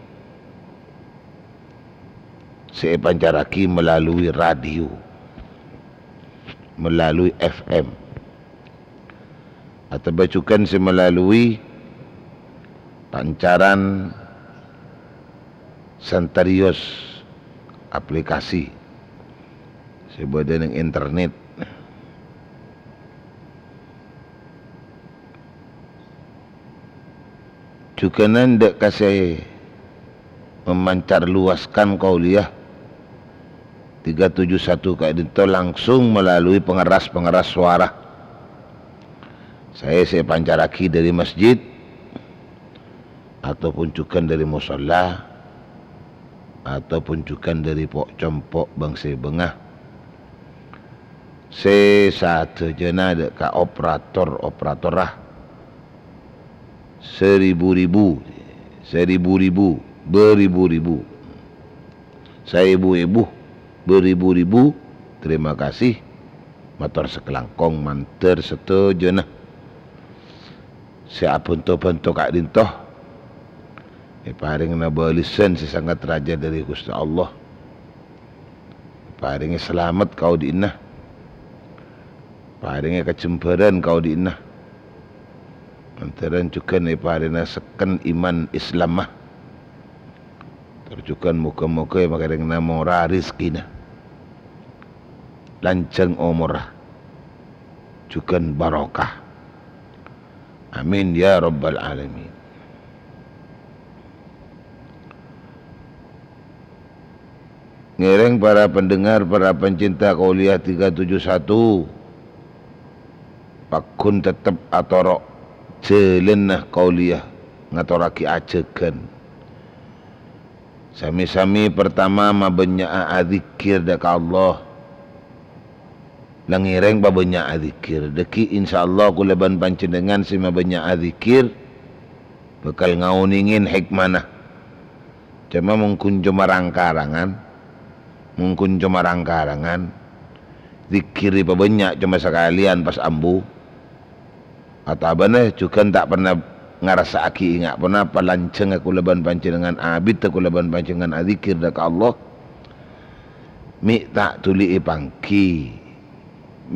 I: saya pancaraki melalui radio, melalui FM, atau bacukan saya melalui pancaran Santarios aplikasi sebuah dengan internet. Juga nandak kasih memancar luaskan kauliah 371 Kak Dinto langsung melalui pengeras-pengeras suara. Saya pancaraki dari masjid ataupun juga dari musholla ataupun juga dari pok compok bangsa bengah. Saya satu jena ada ka operatorah 1000-1000 beribu-ribu saya ibu-ibu beribu-ribu terima kasih motor sekelangkong manter setuju nah saya bentuk-bentuk Kak Dintoh paring na balisan si sangat raja dari Gusti Allah paring selamat kau diinah paringa kecemperan kau diinah antaran cukan parina seken iman Islam mah tercukan muka-muka yang makareng namo rizkina lanceng umurah cukan barokah amin ya rabbal alamin. Ngereng para pendengar, para pencinta Qauliyah 371, pakun tetap atorok jelenah Qauliyah ngatoraki acekan. Sami-sami pertama mabenya adzikir deka Allah. Langireng babenya adzikir. Deki insyaallah kuleban panjenengan si mabenya adzikir bakal ngauningin hikmanah. Cuma mungkin cuma rangkarangan. Mungkin cuma rangkarangan zikiri banyak cuma sekalian pas ambu atau abane juga tak pernah ngerasa aki ingat pernah palanceng aku leban panjenengan abid aku leban panjenengan adzikir dak Allah mi tak tuli ipangki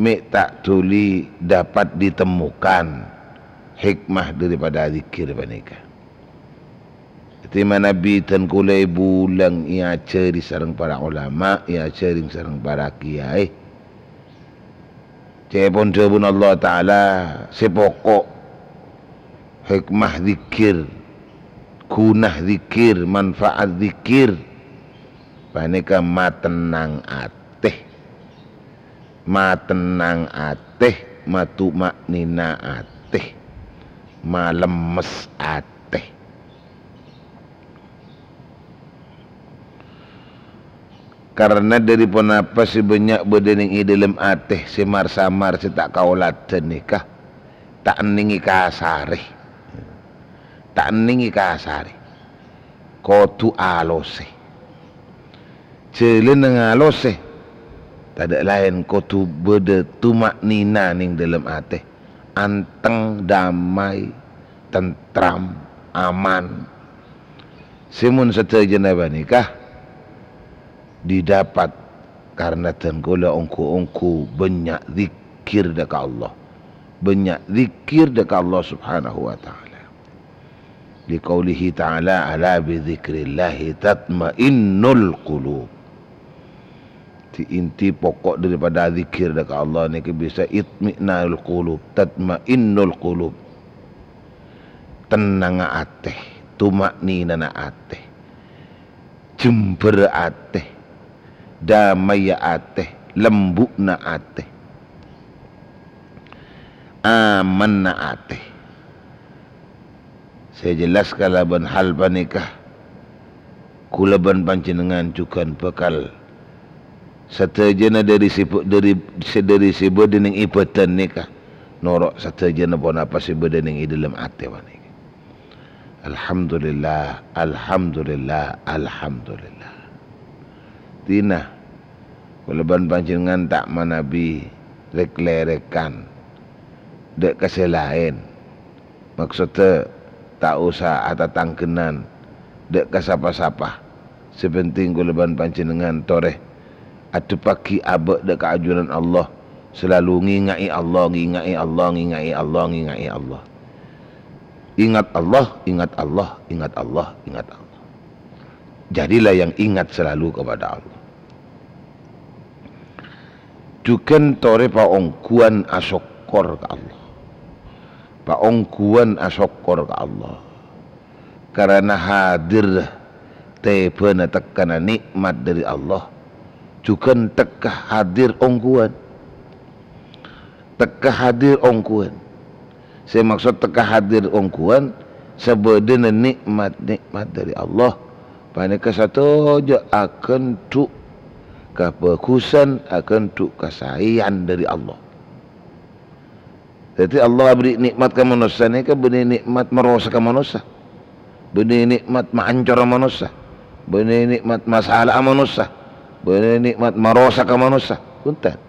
I: mi tak tuli dapat ditemukan hikmah daripada zikir panika. Tima Nabi dan kulai bulang ia ceri sareng para ulama, ia ceri sareng para kiai. Cepon jebun Allah Ta'ala sepokok hikmah zikir, gunah zikir, manfaat zikir. Panika matenang ateh, matenang ateh, matumaknina ateh, malemes ateh. Karena dari apa si banyak bedening i dalam ateh si mar-samar si tak kaulatan nikah tak ningi kasari kotu alose jelen ngalose tak ada lain kotu bede tumak nina ning dalam ateh anteng damai tentram aman simun setajana nikah didapat karena tenggola ongku banyak zikir dekat Allah, banyak zikir dekat Allah Subhanahu wa taala. Di qaulihi ta'ala ala bi dzikrillah tatmainnul qulub. Di inti pokok daripada zikir dekat Allah ni bisa itminal qulub, tatmainnul qulub. Tenang ateh, tumaknina ateh. Jember ateh. Damai ateh, lembut na ateh, aman na ateh. Saya jelaskan laban hal panikah kulaban panjenengan cukan bekal satajana dari si bedening ibatan nikah norok satajana pun apa si bedening i dalam ateh panikah. Alhamdulillah, alhamdulillah, alhamdulillah. Tina kulaban panjenengan tak manabi rek-lerekan dek keselain maksudnya tak usah atatangkenan dek kasapa-sapa sepenting kulaban panjenengan toreh atu paki abek dek keajuran Allah selalu ngingai Allah, ngingai Allah, ngingai Allah, ngingai Allah. Ingat Allah, ingat Allah, ingat Allah, ingat Allah. Jadilah yang ingat selalu kepada Allah. Duken tore paongkuan asokor ke Allah. Paongkuan asokor ke Allah. Karena hadir tepena tekana nikmat dari Allah. Duken tekah hadir ongkuan. Tekah hadir ongkuan. Saya maksud tekah hadir ongkuan sebedena nikmat-nikmat dari Allah. Panika satu je akan tuk kebagusan, akan tuk kesayangan dari Allah. Jadi Allah beri nikmat ke manusia ni ke beri nikmat merosak ke manusia, beri nikmat mahancur manusia, beri nikmat masalah manusia, beri nikmat merosak ke manusia. Punten.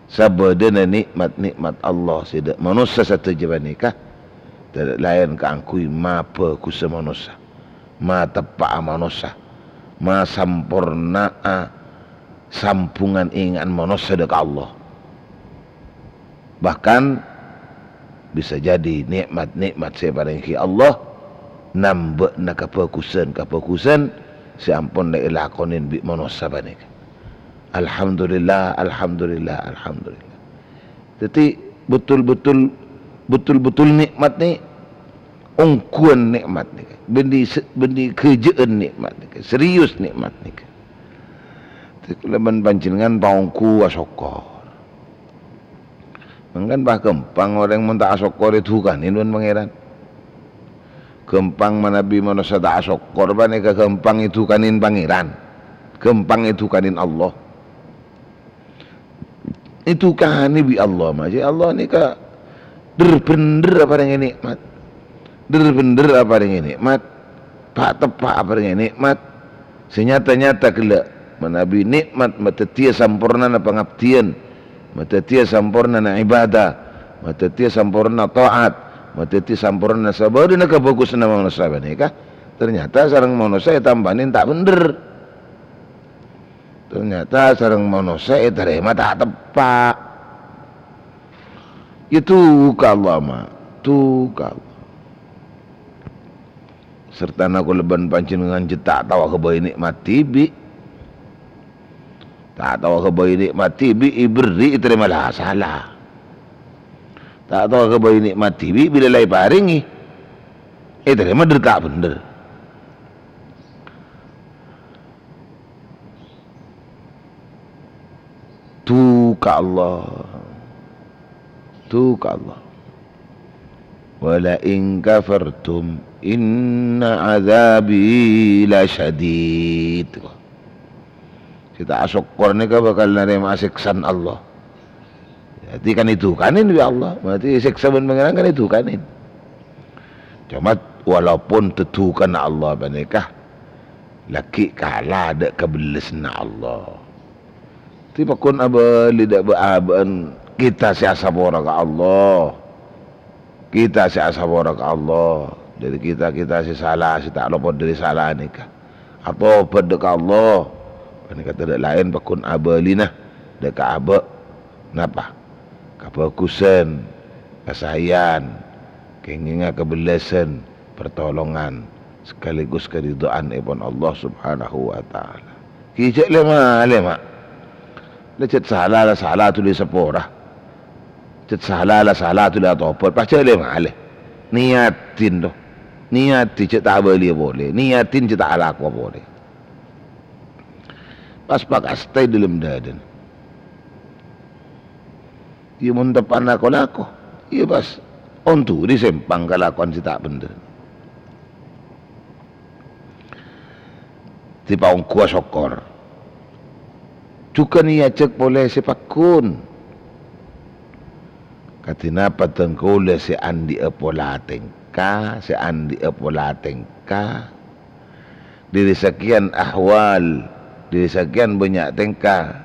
I: Sabadana nikmat-nikmat Allah sidak manusia satu jaban nikah. Tidak lain keangkui mapa kusa manusia, ma tepa manusia, ma sampurna sampungan ingan manusia dekat Allah. Bahkan bisa jadi nikmat-nikmat saya paringki Allah nambah na kefokusan si ampun na ilakonin bi manusia banik. Alhamdulillah. Jadi betul-betul nikmat ni ungkuan nikmat ni. Bendi kerjaan nikmat ni. Serius nikmat ni. Kelaban pancingan paungku asokor. Mangkan bah kempang orang minta asokor itu kan inun pangeran. Kempang manabi manusia tak asokor bane ke kempang itu kanin pangeran. Kempang itu kanin Allah. Itu kan bi Allah maje Allah ni ka bener apa yang nikmat. Bener apa yang nikmat. Pak tepak apa yang nikmat. Senyata-nyata kelak manabi nikmat matatia sampurna na pangabdian, matatia sampurna na ibadah, matatia sampurna taat, matatia sampurna sabar na kabagus na manusia banika. Ternyata sarang manusia tambahin tak bener. Ternyata sarang manusia terima tak tepak. Itu Allah mah, tu Allah. Serta nak leban pancin dengan jetak tawa kebayi nikmat tibi. Tak tahu kebayi nikmat tibi iberi terimalah salah. Tak tahu kebayi nikmat tibi bila lai paringi terima dertak bener. Tu ka Allah. Wala in kafartum inna azabi la syadid. Kita asyukur ni bakal nerima siksan Allah. Jadi kan itu kanin bi Allah. Berarti siksa ben pangeran kan itu kanin. Cuma walaupun tetukan Allah banikah laki kalah ada kebelisna Allah. Tiba kun aba lidak baaban kita siasa bora ke Allah. Kita siasa bora ke Allah. Jadi kita si salah si tak luput dari salah nikah. Atau berdekat Allah. Ini kata tak lain pakun abalina dekat abak napa kefokusan kesayan keinginan kebelasan pertolongan sekaligus keridhaan ibn Allah subhanahu wa ta'ala kijak lema lecet salah tu di sepora cet salah tu di atopor pasca lema niatin tu niatin cet tak boleh boleh niatin cet tak alak boleh pas pakas stay dalam dadan. Ia mendepan lako. Ia pas ontu di sempang kalakuan si tak bener. Tiba ongkua sokor. Juga ni cek boleh sepakun. Katina patengkule si andi apolatengka, Dari sekian ahwal di sekian banyak tengka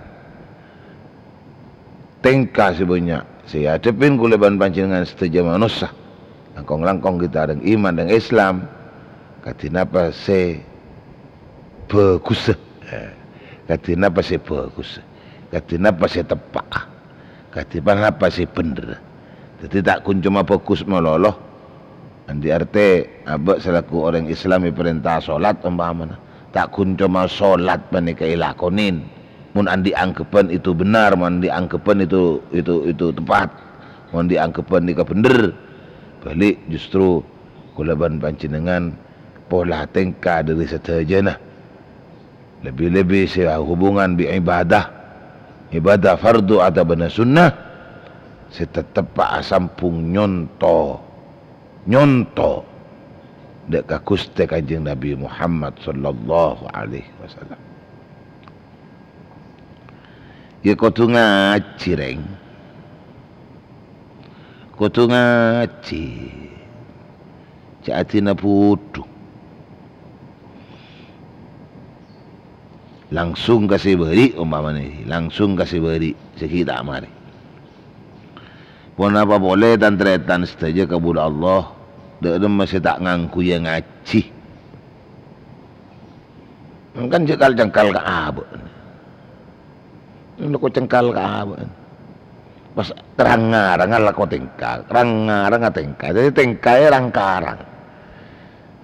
I: sebanyak saya adepin kuleban pancingan setuju manusia langkong kita dengan iman dan Islam katina apa se bagus katina apa se bagus katina apa se tepak katina apa se bener jadi tak kun cuma fokus meloloh andi arte abak selaku orang Islam perintah solat umpamana tak kun cuma solat panika ilakonin mun andi angkepan itu benar mun diangkepan itu tepat mun diangkepan nika bener balik justru kulaban panjenengan pola tengka dari setajana lebih-lebih hubungan bi ibadah fardu atau bena sunnah setetepa asampung nyonto dek kakuste kanjeng Nabi Muhammad sallallahu alaihi wasallam. Ya kudu ngaji reng. Kudu ngaji. Jatina putu. Langsung kasih beri umpamanya langsung kasih beri sekita mari. Pun apa boleh dan tretan saja kepada Allah. Dia masih tak ngangku yang ngaji. Kan jengkal ke abad. Lako cengkal ka ben. Pas terang-ngarang lako tengkal, terang-ngarang tengkal. Jadi tengkal rangkarang.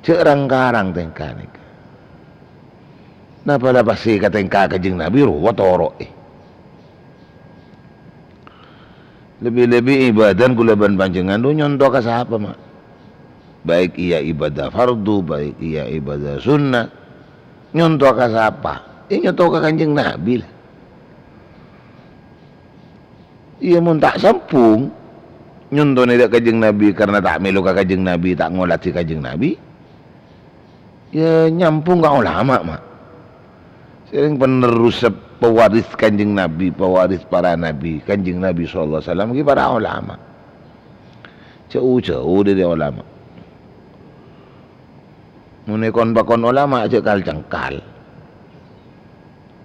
I: Cek rangkarang tengkal ni. Napa dah pasti ka tengkal ka jeung Nabi ruwat toro Lebih-lebih ibadah kulaban panjenengan tu nyontoh ka siapa mak? Baik ia ibadah fardu, baik ia ibadah sunnah. Nyontoh ka siapa? Nyontoh ka Kanjeng Nabi lah. Ia mun tak sempung nyontoh ni dak Kanjeng Nabi karena tak melu ka Kanjeng Nabi, tak ngolat si Kanjeng Nabi. Ya nyampung ka ulama mak. Sering penerus pewaris Kanjeng Nabi, pewaris para Nabi, Kanjeng Nabi SAW ki para ulama. Jauh-jauh dari ulama. Munekon bakon ulama cekal cengkal.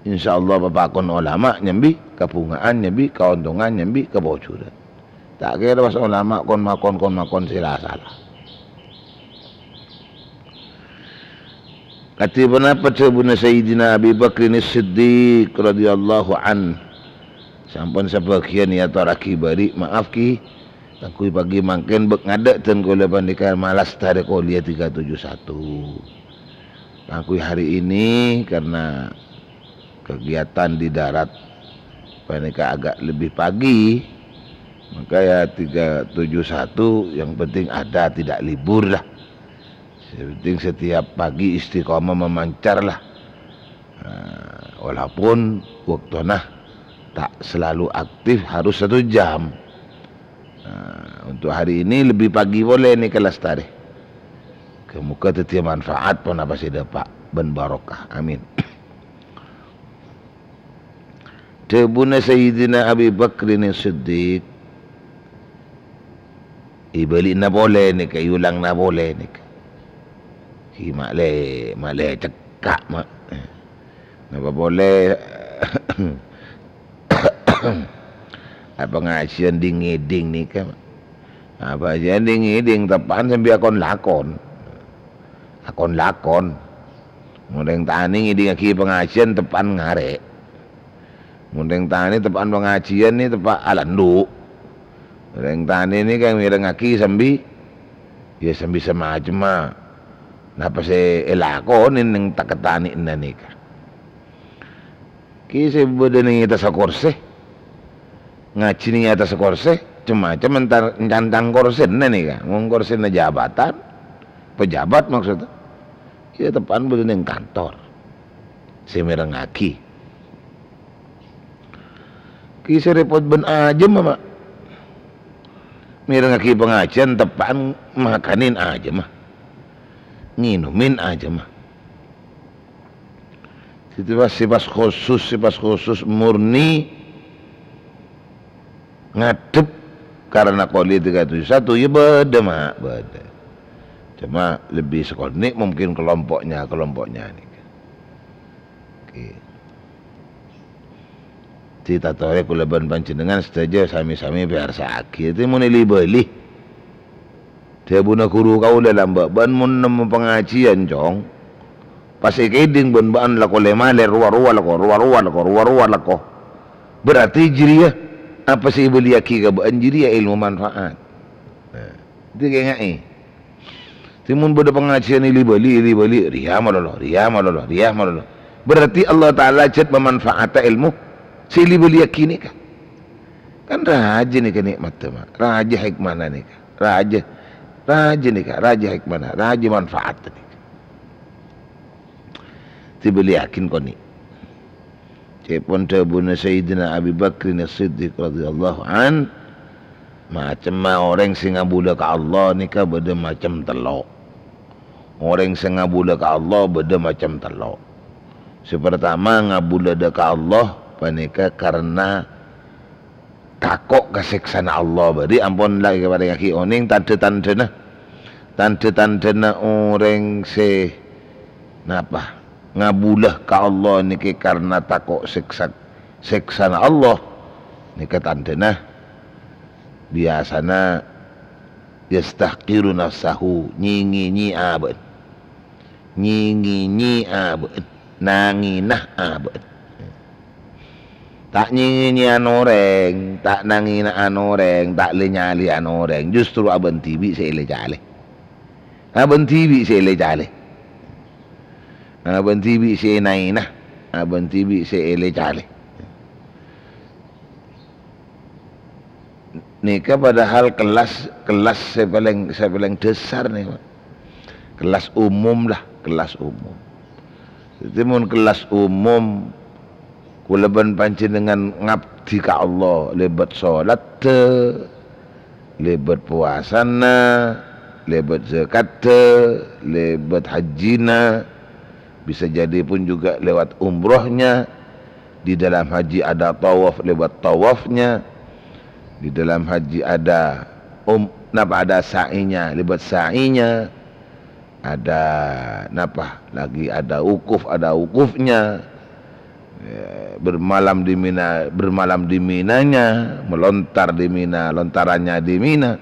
I: InsyaAllah babakon ulama nyambi kepungaan, nyambi keuntungan, nyambi kebocoran. Tak kira pas ulama kon makon sila salah. Kati pendapat sabuna Sayyidina Abi Bakr As-Siddiq radhiyallahu an. Sampun sebagian ya taraki bari maaf ki. Takui pagi mangken bek ngadek ten kula pandika malas tarik kuliah 371. Takui hari ini karena kegiatan di darat pandika agak lebih pagi. Maka ya 371 yang penting ada tidak libur lah. Penting setiap pagi istiqomah memancar lah. Walaupun waktu tak selalu aktif harus 1 jam. Untuk hari ini lebih pagi boleh nih kelas tarikh. Kemuka tetiap manfaat pun apa sih dapat ben barokah. Amin. Tebuna Sayyidina Abi Bakr As-Siddiq. Ibalik na boleh nih, kayulang na boleh nih. Male cekak mak. Napa boleh apa ngajian dingiding ni kan? Apa aja dingiding tepan sambil akon lakon. Mudeng tani ngiding aki pengajian tepan ngare. Mudeng tani tepan pengajian ni tepan alandu. Mudeng tani ni kan mireng aki sambil ya sambil semacam napa se elakonin ng takatani na nika. Kisi bodo ning ita sa korse. Ngaji ning ita sa korse, cuma-cuma entang korsen na nika. Ngong korsen na jabatan, pejabat maksudnya. Ya tepan bodo ning kantor. Si mereng aki. Kisi repot ben aja mama. Mereng aki pengajian tepan makanin aja mah. Nginumin aja mah. Sifat khusus murni ngadep karena koli 371 ya beda mak beda. Cuma lebih sekolah mungkin kelompoknya nih. Oke. Cita tore kulaban panjenengan setuju sami-sami biar sakit itu mun beli. Dia buna guru kau dalam ban mun nemu pengajian jong. Pas ikeding ban lako lemale ruwa-ruwa lako. Berarti jiria apa sih beli aki ka ban jiria ilmu manfaat. Nah, itu kayak ngai. Timun bodo pengajian ili beli riya malolo. Berarti Allah Taala cet memanfaatkan ilmu sili beli aki ni kan raja ni kenikmat mah. Raja hikmah ni raja hikmah, raja manfaat ni. Tibeli yakin ko ni. Cepon tabuna Sayyidina Abi Bakr As-Siddiq radhiyallahu an. Macam orang sing ngabula ka Allah ni ka beda macam telok. Orang sing ngabula ka Allah beda macam telok. Sepertama ngabula ka Allah panika karena takok kasiksana Allah bari ampun lagi kepada kaki oning tanda-tandana orang se napa ngabulah ka Allah niki karena takok siksana Allah niki tandana biasana yastahqiru nafsahu nyingi abad nanginah abad tak nyinyian orang, tak nanginaan orang, tak lenyalian orang. Justru abang tibi sele jale. Abang tibi sele jale. Abang tibi se naina. Abang tibi sele jale. Nikah padahal kelas saya paling dasar nih, kelas umum lah, kelas umum. Jadi mun kelas umum, kuleban panjenengan ngabdi ka Allah, lebat salat lebat puasana, lebat zakat, lebat hajina, bisa jadi pun juga lewat umrohnya. Di dalam haji ada tawaf, lewat tawafnya. Di dalam haji ada ada sa'inya, lebat sa'inya. Ada lagi ada wukufnya. Bermalam di Minanya, melontar di Mina, lontarannya di Mina.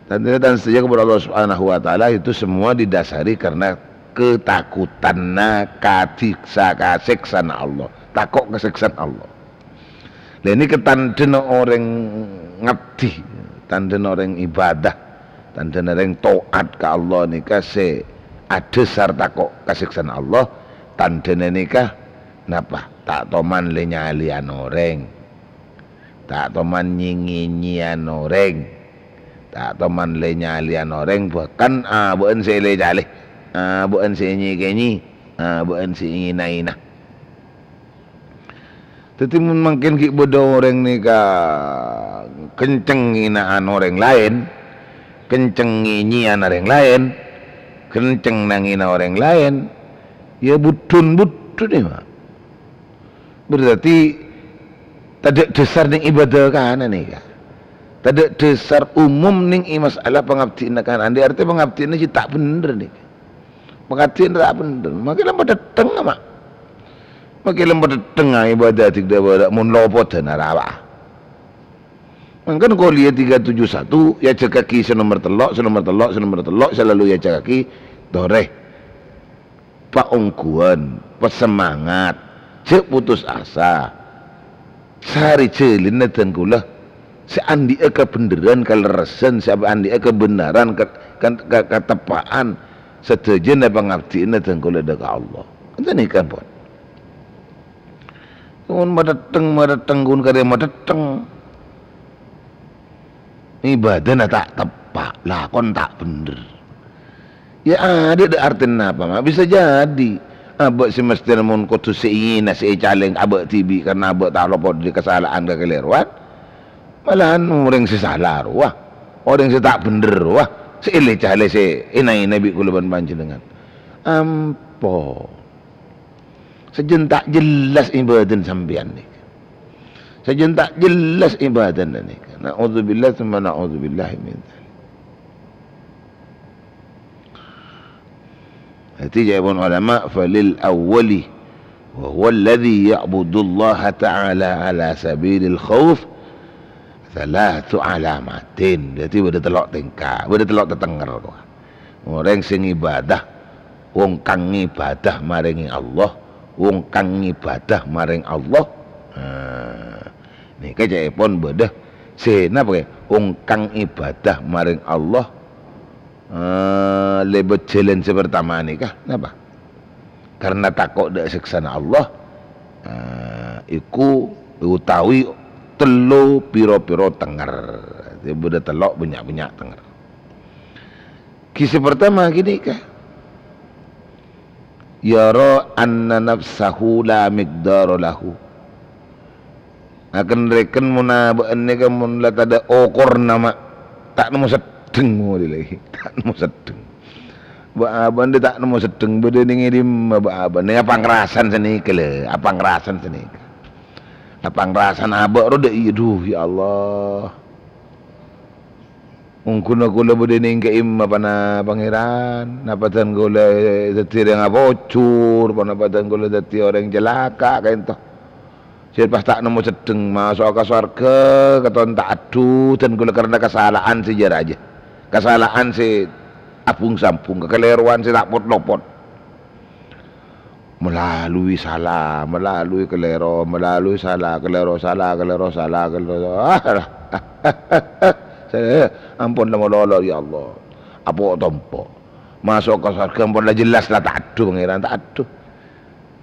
I: Dan sejak kepada Allah Subhanahu wa taala itu semua didasari karena ketakutanna kasiksan Allah, takut kesiksan Allah. Dan ini ketanden orang ngabdi, tanden orang ibadah, tanden orang taat ke Allah nikah se adesar takut kesiksan Allah, tanden nikah napa tak toman lenyalian orang, tak toman nyinyian orang, tak toman lenyalian orang, bahkan bukan se lejale, bukan se nyikenyi, bukan se inginaina. Tetapi mungkin kita bodoh orang ni kenceng inaan orang lain, kenceng nyian orang lain, kenceng nangina orang lain, ya butun ni mak. Berarti tak dasar ning ibadah kan ni kan. Tak dasar umum ning masalah pengabdian kan. Andi arti pengabdian ni tak bener ni. Pengabdian tak bener. Makin pada tengah mak. Makin pada tengah ibadah tidak ada mun lopot dan apa. Mungkin kau lihat 371 ya cek kaki senomor telok selalu ya cek kaki doreh. Pak ongkuan, pesemangat, cek putus asa. Sehari celin dan kula seandi kebenaran kalerasan, seandi kebenaran ketepaan setuju pengabdian dan kula dekat Allah. Itu ni kan pun. Kun madeteng kun kare madeteng. Ibadah tak tepat, lakon tak bener. Ya ada artinya apa mak? Bisa jadi abak semestinya mun kudu seingin si caleng abak tibi karena abak tak lopot di kesalahan kekeliruan. Malahan orang si salah wah, orang si tak bener wah, si ile cale si inai nabi kuluban panjenengan. Ampo. Sejen tak jelas ibadah sampean ni. Sejen tak jelas ibadah ni. Na'udzubillah thumma na'udzubillah min dzalik. Hati jawabun ulama falil awwali wa huwa alladhi ya'budu Allah ta'ala ala sabilil khawf thalathu alamatin. Jadi beda telok tingkah, beda telok tetenger. Orang sing ibadah wong kang ibadah maringi Allah, wong kang ibadah maring Allah. Nika jaipun bedah senapa ke wong kang ibadah maring Allah lebet jalan sepertama nikah napa? Karena takut dak siksana Allah. Iku utawi telu piro-piro tenger. Beda telok banyak-banyak tenger. Kisah pertama gini kah? Yara anna nafsahu la miqdara lahu. Akan reken munabaan ni kan mun la tada okor nama tak nemu sedeng mo lagi. Tak nemu sedeng. Ba-aban dia tak nemu sedeng bede ning ngirim ba-aban ni apa ngerasan seni kele, apa ngerasan seni. Apa ngerasan abak ro de duh ya Allah. Ungkuna kula bede ning keim apa na pangeran, napatan kula dadi yang bocor, napatan kula dadi orang jelaka kain toh. Jadi pas tak nemu sedeng masuk ke surga, katon tak adu dan kula karena kesalahan sejarah aja. Kesalahan si abung sampung, kekeliruan si tak pot lopot. melalui salah, melalui kelero, melalui salah, kelero, salah, kelero, salah, kelero. Saya ampun nama lolo ya Allah. Apa tompo? Masuk ke surga ampun lah jelas lah tak ada pangeran, tak ada.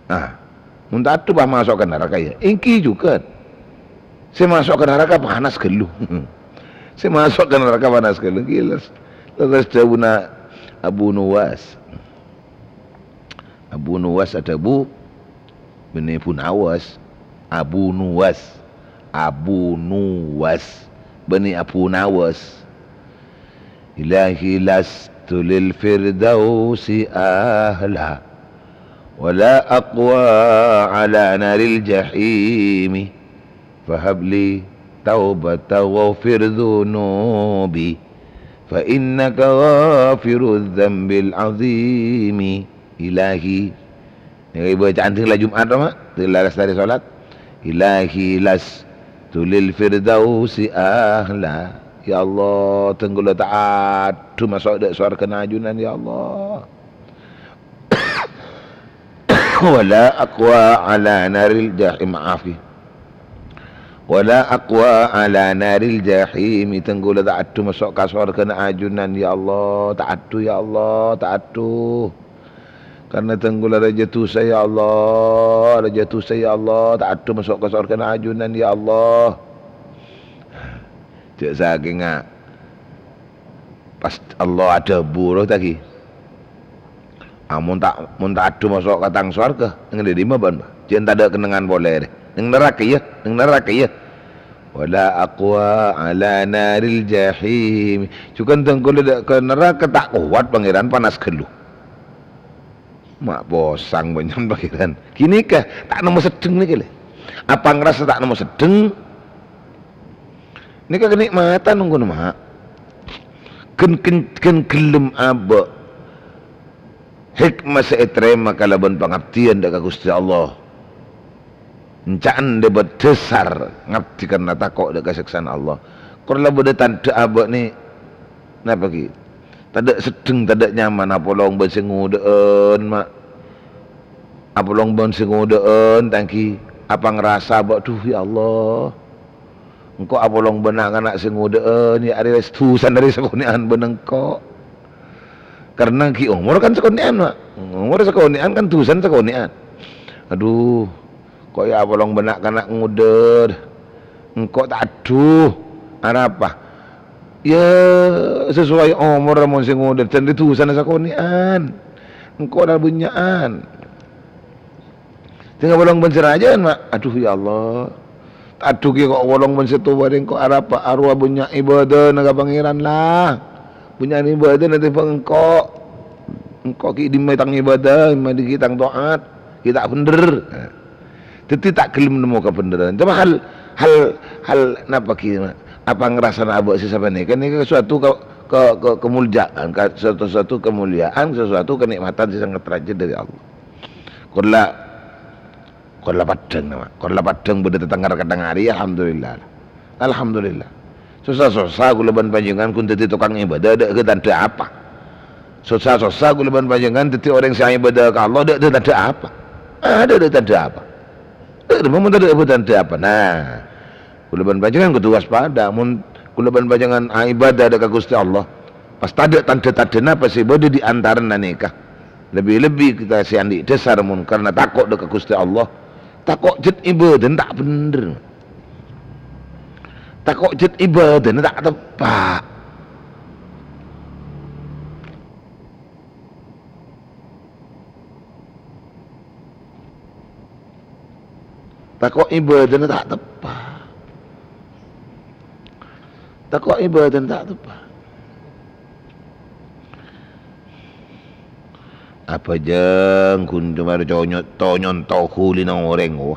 I: Nah, mun tak ada bah masuk ke neraka ya. Ingki juga. Saya masuk ke neraka panas geluh. Saya masuk ke neraka panas geluh. Gila. Terus jawabna Abu Nuwas. Abu Nuwas ada Bu bin Nawas. Abu Nuwas. Abu Nuwas bani Abu Nawas. Ilahi lastu lil firdausi ahla wala aqwa ala naril jahimi fahabli taubata waghfir dhunubi fa innaka ghafirudz dzambil azimi. Ilahi, ini bacaan tinggal Jumat mak, tinggal dari solat. Ilahi las tulil firdausi ahla. Ya Allah, tenggulah taat tu masuk dak surga najunan ya Allah. Wala aqwa ala naril jahim, maafi. Wala aqwa ala naril jahim, tenggulah taat tu masuk ke surga najunan ya Allah. Taat tu ya Allah, taat tu. Karena tenggulah raja tu saya Allah, raja tu saya Allah, tak ada masuk ke surga ajunan ya Allah. Cik saking pas Allah ada buruh tadi. Mun tak ada masuk ke tang surga, nang di lima ban. Jangan tak ada kenangan boleh. Nang neraka ya, nang neraka ya. Wala aqwa ala naril jahim. Cukan tenggulah ke neraka tak kuat pangeran panas geluh. Mak bosang banyak pangeran. Kini kah tak nemu sedeng ni kele. Apa ngerasa tak nemu sedeng? Ni kah kenikmatan nunggu mak. Ken gelem aba. Hikmah seetrema kalaban pangabdian dak Gusti Allah. Encaan debat besar ngabdi karena takok dak kesaksian Allah. Kalau beda tanda aba ni napa ki? Tadak sedeng, tadak nyaman apa long ben sing ngudeun mak. Apa long ben sing ngudeun tangki apa ngerasa bak tuh ya Allah. Engko apa long ben anak sing ngudeun ya ari wis tusan dari sekonian ben engko. Karena ki umur kan sekonian mak. Umur sekonian kan tusan sekonian. Aduh, kok ya apa long ben anak ngudeur. Engko tak aduh. Apa? Ya sesuai umur ramon sing ngudeur dan itu sana sakonian. Engkau dah bunyaan. Tinggal bolong benser aja mak. Aduh ya Allah. Aduh ki kok bolong benser tu bareng kok arapa arwah bunya ibadah naga pangeran lah. Bunya ibadah nanti pengko. Engkau ki dimetang ibadah, di kitang taat, kita bener. Tetapi tak kelem nemu kebenaran. Cuma hal napa ki mak? Apa ngerasa abah siapa ni? Kan ini sesuatu kemuliaan, sesuatu kemuliaan, sesuatu kenikmatan yang sangat rajin dari Allah. Korla padang beda tetanggar kadang hari, alhamdulillah. Susah gulaban panjangan kun teti tukang ibadah ada ke tanda apa? Susah gulaban panjangan teti orang yang ibadah ke Allah ada tanda apa? Ada tanda apa? Ada memang ada tanda apa? Nah. Kulaban bajangan kudu waspada. Mun kulaban bajangan ibadah dekat Gusti Allah. Pas tanda tanda apa sih bodi di antara nikah. Lebih kita siandi dasar mun karena takut dekat Gusti Allah. Takut jet ibadah tak bener. Takut jet ibadah tak tepat. Takut ibadah tak tepat. Takut ibadah tak tepat. Apa jeng kun cuma tonyon tohuli nang orang wah.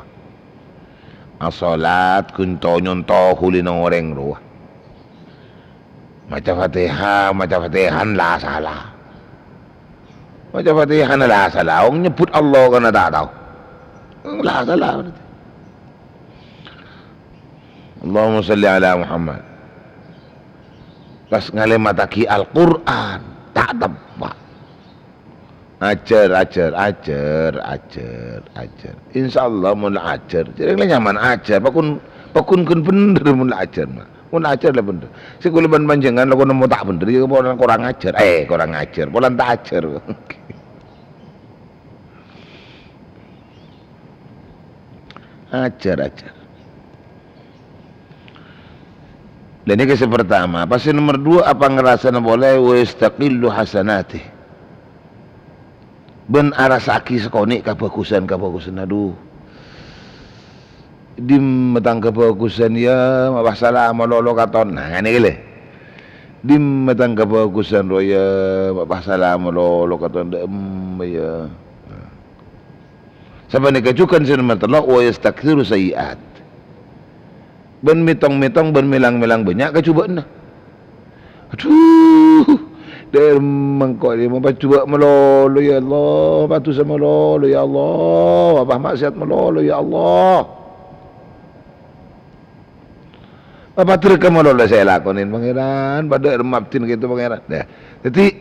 I: Asalat kun tonyon tohuli nang orang wah. Maca Fatihah lah salah. Maca Fatihah lah salah. Orang nyebut Allah kan tak tahu. Lah salah berarti. Allahumma salli ala Muhammad. Pas ngale mataki Al-Quran tak tepat. Ajar. Insyaallah mun ajar. Jadi nyaman ajar. Pakun bener mun ajar mah. Mun ajar lah bener. Si kuliban panjenengan lagu nemu tak bener ya kurang ajar. Kurang ajar. Polan tak ajar. Ajar. Dan ini kisah pertama. Pasti nomor 2 apa ngerasa boleh wa yastaqillu hasanati. Ben arasaki sekoni kebagusan aduh. Dim metang kebagusan ya masalah malolo katon. Nah ini gile. Dim metang kebagusan roya masalah malolo katon ya. Sabane kajukan sinu matalla wa yastakthiru sayiat. Ben mitong-mitong ben milang-milang banyak kecubaan nah. Aduh. Der mengkok dia coba melolo ya Allah, patu sama melolo ya Allah, apa maksiat melolo ya Allah. Apa terkam melolo saya lakonin pangeran, pada remaptin gitu pangeran. Nah, jadi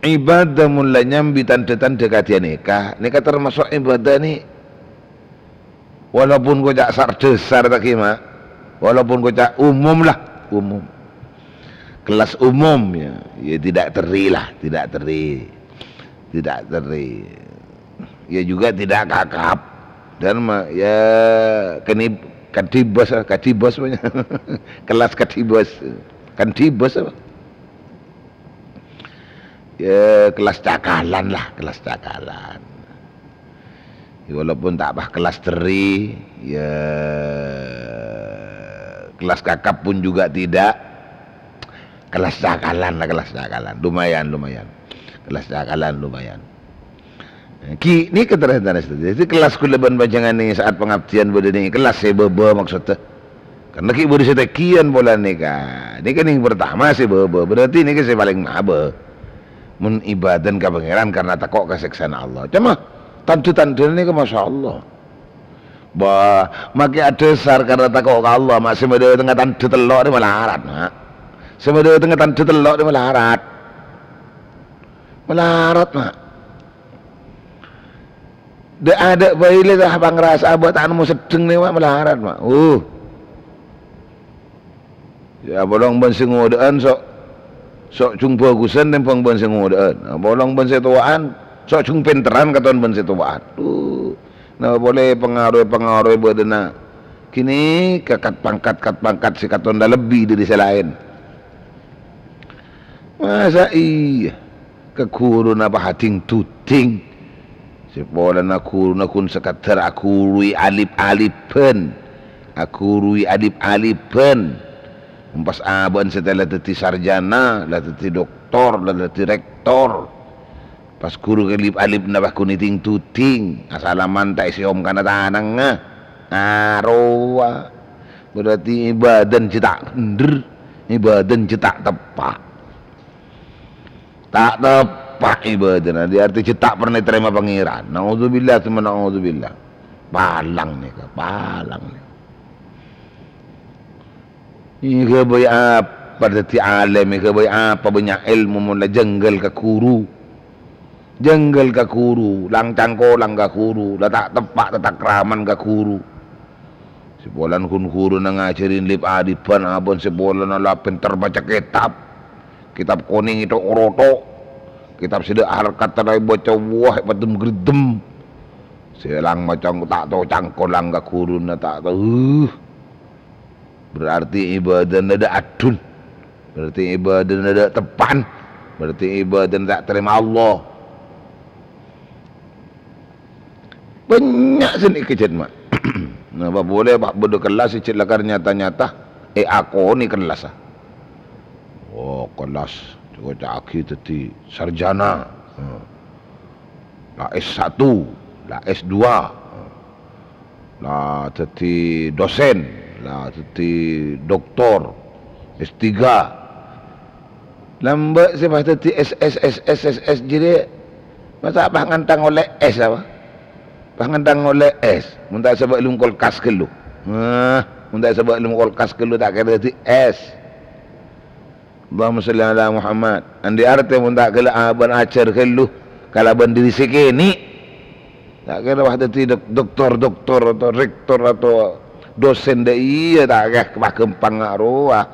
I: ibadah mulai nyambi tanda-tanda katian nikah termasuk ibadah ni. Walaupun kau cak sardesar tak kima, walaupun kau cak umum, kelas umum ya tidak teri. Ya juga tidak kakap dan ya kadibos banyak. Kelas kadibos apa? Ya kelas cakalan. Ya, walaupun tak apa kelas teri, ya kelas kakap pun juga tidak. Kelas cakalan. Lumayan. Kelas cakalan lumayan. Ini keterhentian jadi kelas kuleban bajangan ni saat pengabdian bodeni kelas saya beba maksudnya. Karena ki bodi saya kian bola nikah. Ini kan yang pertama saya beba. Berarti ini saya paling mabe. Mun ibadan ka pangeran karena takok kaseksana Allah. Cuma tanda-tanda ini ke Masya Allah. Maki ada besar karena takok ke Allah. Masih ada tengah tanda telok ni melarat. Semua tengah tanda telok ni melarat. Mak. Dia ada bayi dah bang rasa buat anu sedeng ni mak melarat mak. Ya bolong ban singudaan sok jumpa gusan tempang ban singudaan. Bolong ban setuaan sok cung penteran katon ban setuaan. Nah boleh pengaruh buat dana. Kini kat pangkat si katon dah lebih dari selain. Masa iya kekuru na bahating tuting. Sepola na kuru na kun sekater aku rui alip-alipen. Empas aban setelah teti sarjana, lah teti doktor, lah teti rektor. Pas kuru kelip-alip na bah kuniting tuting. Asalaman tak isi om kana tanang nga. Arwa. Berarti ibadan cetak bener. Ibadan cetak tepak. Tak tepak ibadah. Dia arti cetak pernah terima pangeran. Na'udzubillah cuma na'udzubillah. Palang nih. Ini kebaik apa dati alim. Ini kebaik apa banyak ilmu mula jenggal ke kuru. Lang cangkolang ke kuru. Dah tak tepak tak keraman ke kuru. Sebulan kun kuru na ngajarin lip adipan. Abon sebulan na lapin terbaca kitab kuning itu oroto. Kitab sida harkat tarai baca wah patum gredem. Selang macam tak tahu cangkolang ka kurun tak tahu. Berarti ibadah ada adun. Berarti ibadah ada tepan. Berarti ibadah tak terima Allah. Banyak sini kecil mak. Nah, boleh pak bodoh kelas icit lakar nyata-nyata. Aku ni kelas ah. Oh kelas juga caki tadi sarjana lah S1 lah S2 lah tadi dosen lah tadi doktor S3 lambat sebab tadi SS jadi masa apa ngantang oleh S apa ngantang oleh S muntah sebab ilmu kolkas kelu muntah sebab ilmu kolkas kelu tak kira tadi S Allahumma salli ala Muhammad. Andi arte mun tak kala aban acar kelu kalaban diri sekeni. Tak kira wah dadi doktor atau rektor atau dosen dah iya tak kah kempang ngaroa.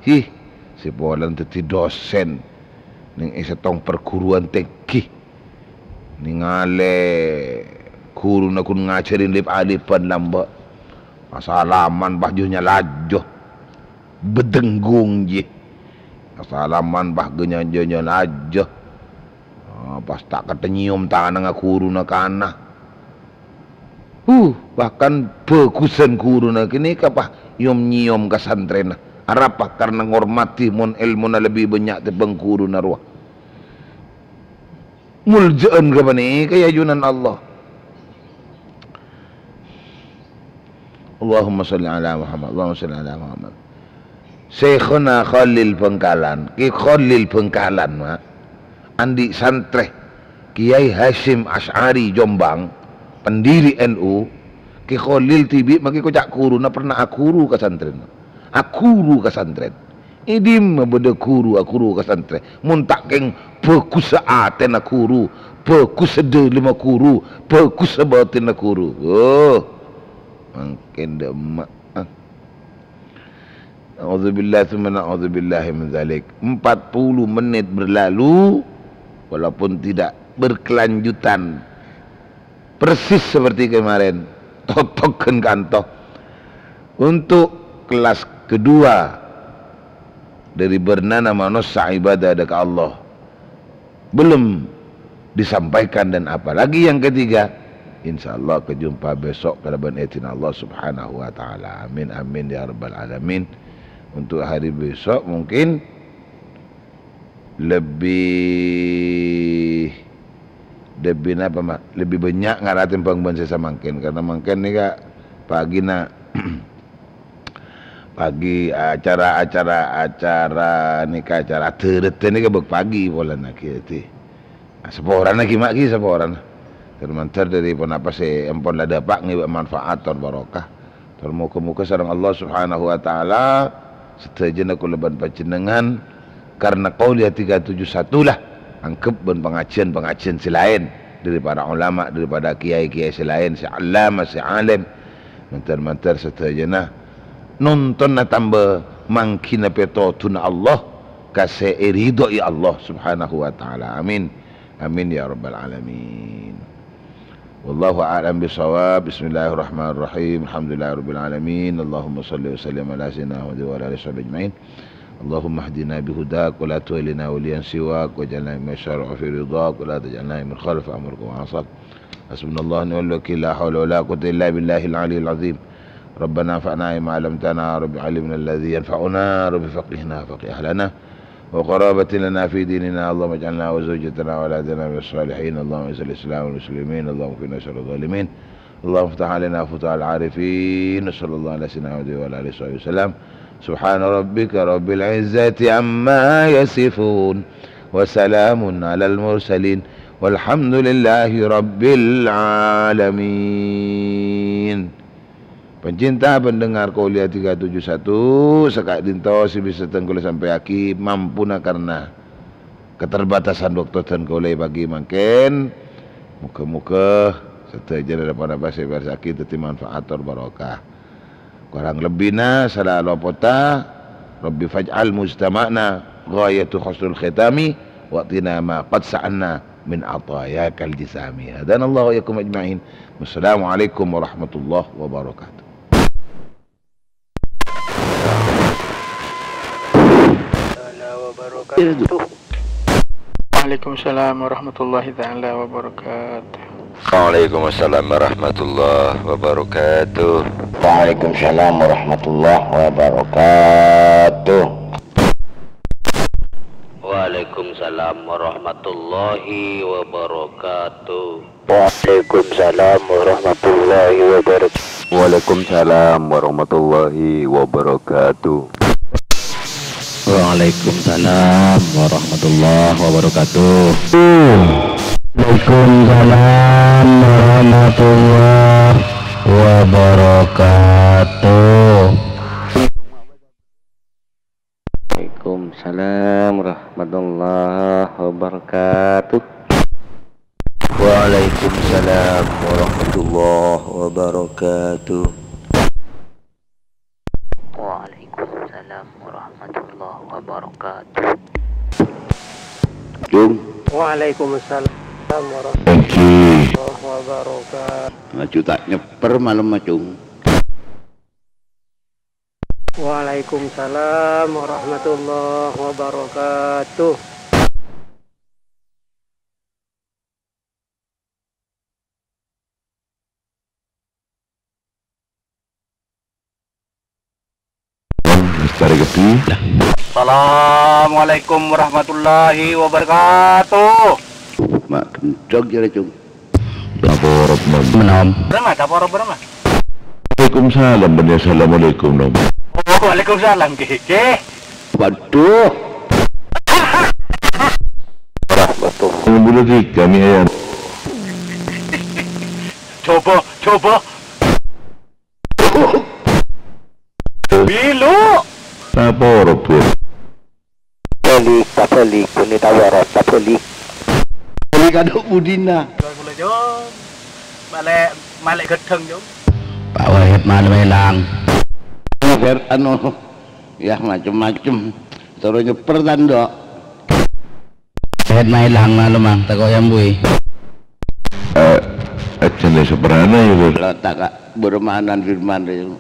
I: Hi si bolan dadi dosen ning isetong perguruan tinggi. Ningale guru nak kun ngajarin lip alipan lamba. Asalaman bajunya lajo. Bedenggung je. Asalaman bah genyanjanya lajo. Pas tak kata nyium tangan dengan guru nak kana. Bahkan bagusan guru nak kini kapah nyium ke santren. Arapah karena ngormati mon ilmu na lebih banyak tebang guru na ruah. Muljaan ka ni kaya yunan Allah. Allahumma salli ala Muhammad. Allahumma salli ala Muhammad. Syekhuna Khalil Bengkalan. Ki Khalil Bengkalan mak. Andi santre Kiai Hashim Asy'ari Jombang, pendiri NU. Ki Khalil tibi maki kocak guru na pernah akuru ke santren. Akuru ke santren. Idim beda guru akuru ke santren. Mun tak keng beku saaten akuru, beku sede lima guru, beku sebatin akuru. Oh. Mungkin demak. A'udzubillah tsumma na'udzubillahi min dzalik. 40 menit berlalu walaupun tidak berkelanjutan persis seperti kemarin. Totokan kantoh untuk kelas kedua dari bernana manusia ibadah dekat Allah belum disampaikan, dan apalagi yang ketiga insyaallah kejumpa besok kalaban etina Allah subhanahu wa ta'ala. Amin amin ya rabbal alamin. Untuk hari besok mungkin lebih apa mak? Lebih banyak ngaratin pangban saya mangkin, karena mangkin ni kak pagi nak pagi acara nikah acara teret ni kak pagi pola nak kita. Seporan lagi mak ki seporan. Termantar dari pun apa sih empon lah dapat ngi manfaat ton barokah. Termuka-muka sareng Allah subhanahu wa ta'ala. Setajana kuleban panjenengan karena qauliyah 371 lah angkep ben pengajian selain daripada ulama, daripada kiai-kiai selain, si alama, si alim. Mantar-mantar setajana nonton na tambah mangkina peto tuna Allah kasih ridho ya Allah subhanahu wa ta'ala. Amin amin ya rabbal alamin. Wallahu a'lam bisawab. Bismillahirrahmanirrahim. Alhamdulillahirabbil alamin. Allahumma shalli wa sallim ala sayyidina Muhammad wa ala alihi ajma'in. Allahumma hdina bihudak wa la tuwallina waliyan siwak waj'alna mimman syara'a fi ridhak wa la taj'alna min khalf amrika wa 'asab. Hasbunallahu wa ni'mal wakeel. La hawla wa la quwwata illa billahil 'aliyyil 'azim. Rabbana fa'na ma 'allamtana rabbi 'allimna alladhi yanfa'una rabbi faqihna faqih lana وقرابة لنا في ديننا. اللهم اجعلنا وزوجتنا وأولادنا من الصالحين. اللهم اعز الإسلام والمسلمين. اللهم اكفنا شر الظالمين. اللهم افتح علينا فتوح العارفين. صلى الله على سيدنا محمد وعلى آله وصحبه وسلم. سبحان ربك رب العزة عما يصفون وسلام على المرسلين والحمد لله رب العالمين. Pencinta pendengar Qauliyah 371 sekak dinto si bisa tenggul sampai aki mampu na karena keterbatasan waktu dan kolej bagi mangken muka-muka setelah daripada bahasa bersaki teti manfaator barokah kurang lebihna salah lopota Rabbi faj'al mustama'na ghayatu khusnul khitami waqtina ma qad sa'anna min atayakal jisami. Hadanallahu wa yakum ajma'in. Wassalamualaikum warahmatullahi wabarakatuh.
A: Waalaikumsalam warahmatullahi ta'ala wabarakatuh.
L: Waalaikumsalam warahmatullahi wabarakatuh.
M: Waalaikumsalam warahmatullahi wabarakatuh.
G: Waalaikumsalam warahmatullahi wabarakatuh.
M: Waalaikumsalam warahmatullahi wabarakatuh.
N: Waalaikumsalam warahmatullahi wabarakatuh.
C: Waalaikumsalam warahmatullahi wabarakatuh.
M: Waalaikumsalam warahmatullahi wabarakatuh. Waalaikumsalam warahmatullahi wabarakatuh. Waalaikumsalam warahmatullahi wabarakatuh. Waalaikumsalam warahmatullahi wabarakatuh. Jum. Waalaikumsalam warahmatullahi wabarakatuh. Maju tak nyeper malam macung. Waalaikumsalam warahmatullahi wabarakatuh.
D: Assalamualaikum warahmatullahi wabarakatuh.
M: Mak kencok jare cung.
I: Lapor menom.
D: Berapa? Lapor berapa?
I: Waalaikumsalam, assalamualaikum nom.
D: Oh, waalaikumsalam keke.
M: Waduh.
I: Yang bulan kami ayam.
D: Coba. Bilu.
I: Lapor pun.
M: Pelik, ini tawarat, pelik. Pelik aduk budina.
D: Boleh jom. Malik gedeng jom.
M: Pak Wahid mana melang. Anu, ya macem-macem. Suruh nyeper tanda. Wahid melang malu mang, tak kau yang bui.
I: Acan seberana ya bro.
M: Tak kak bermanan firman dia.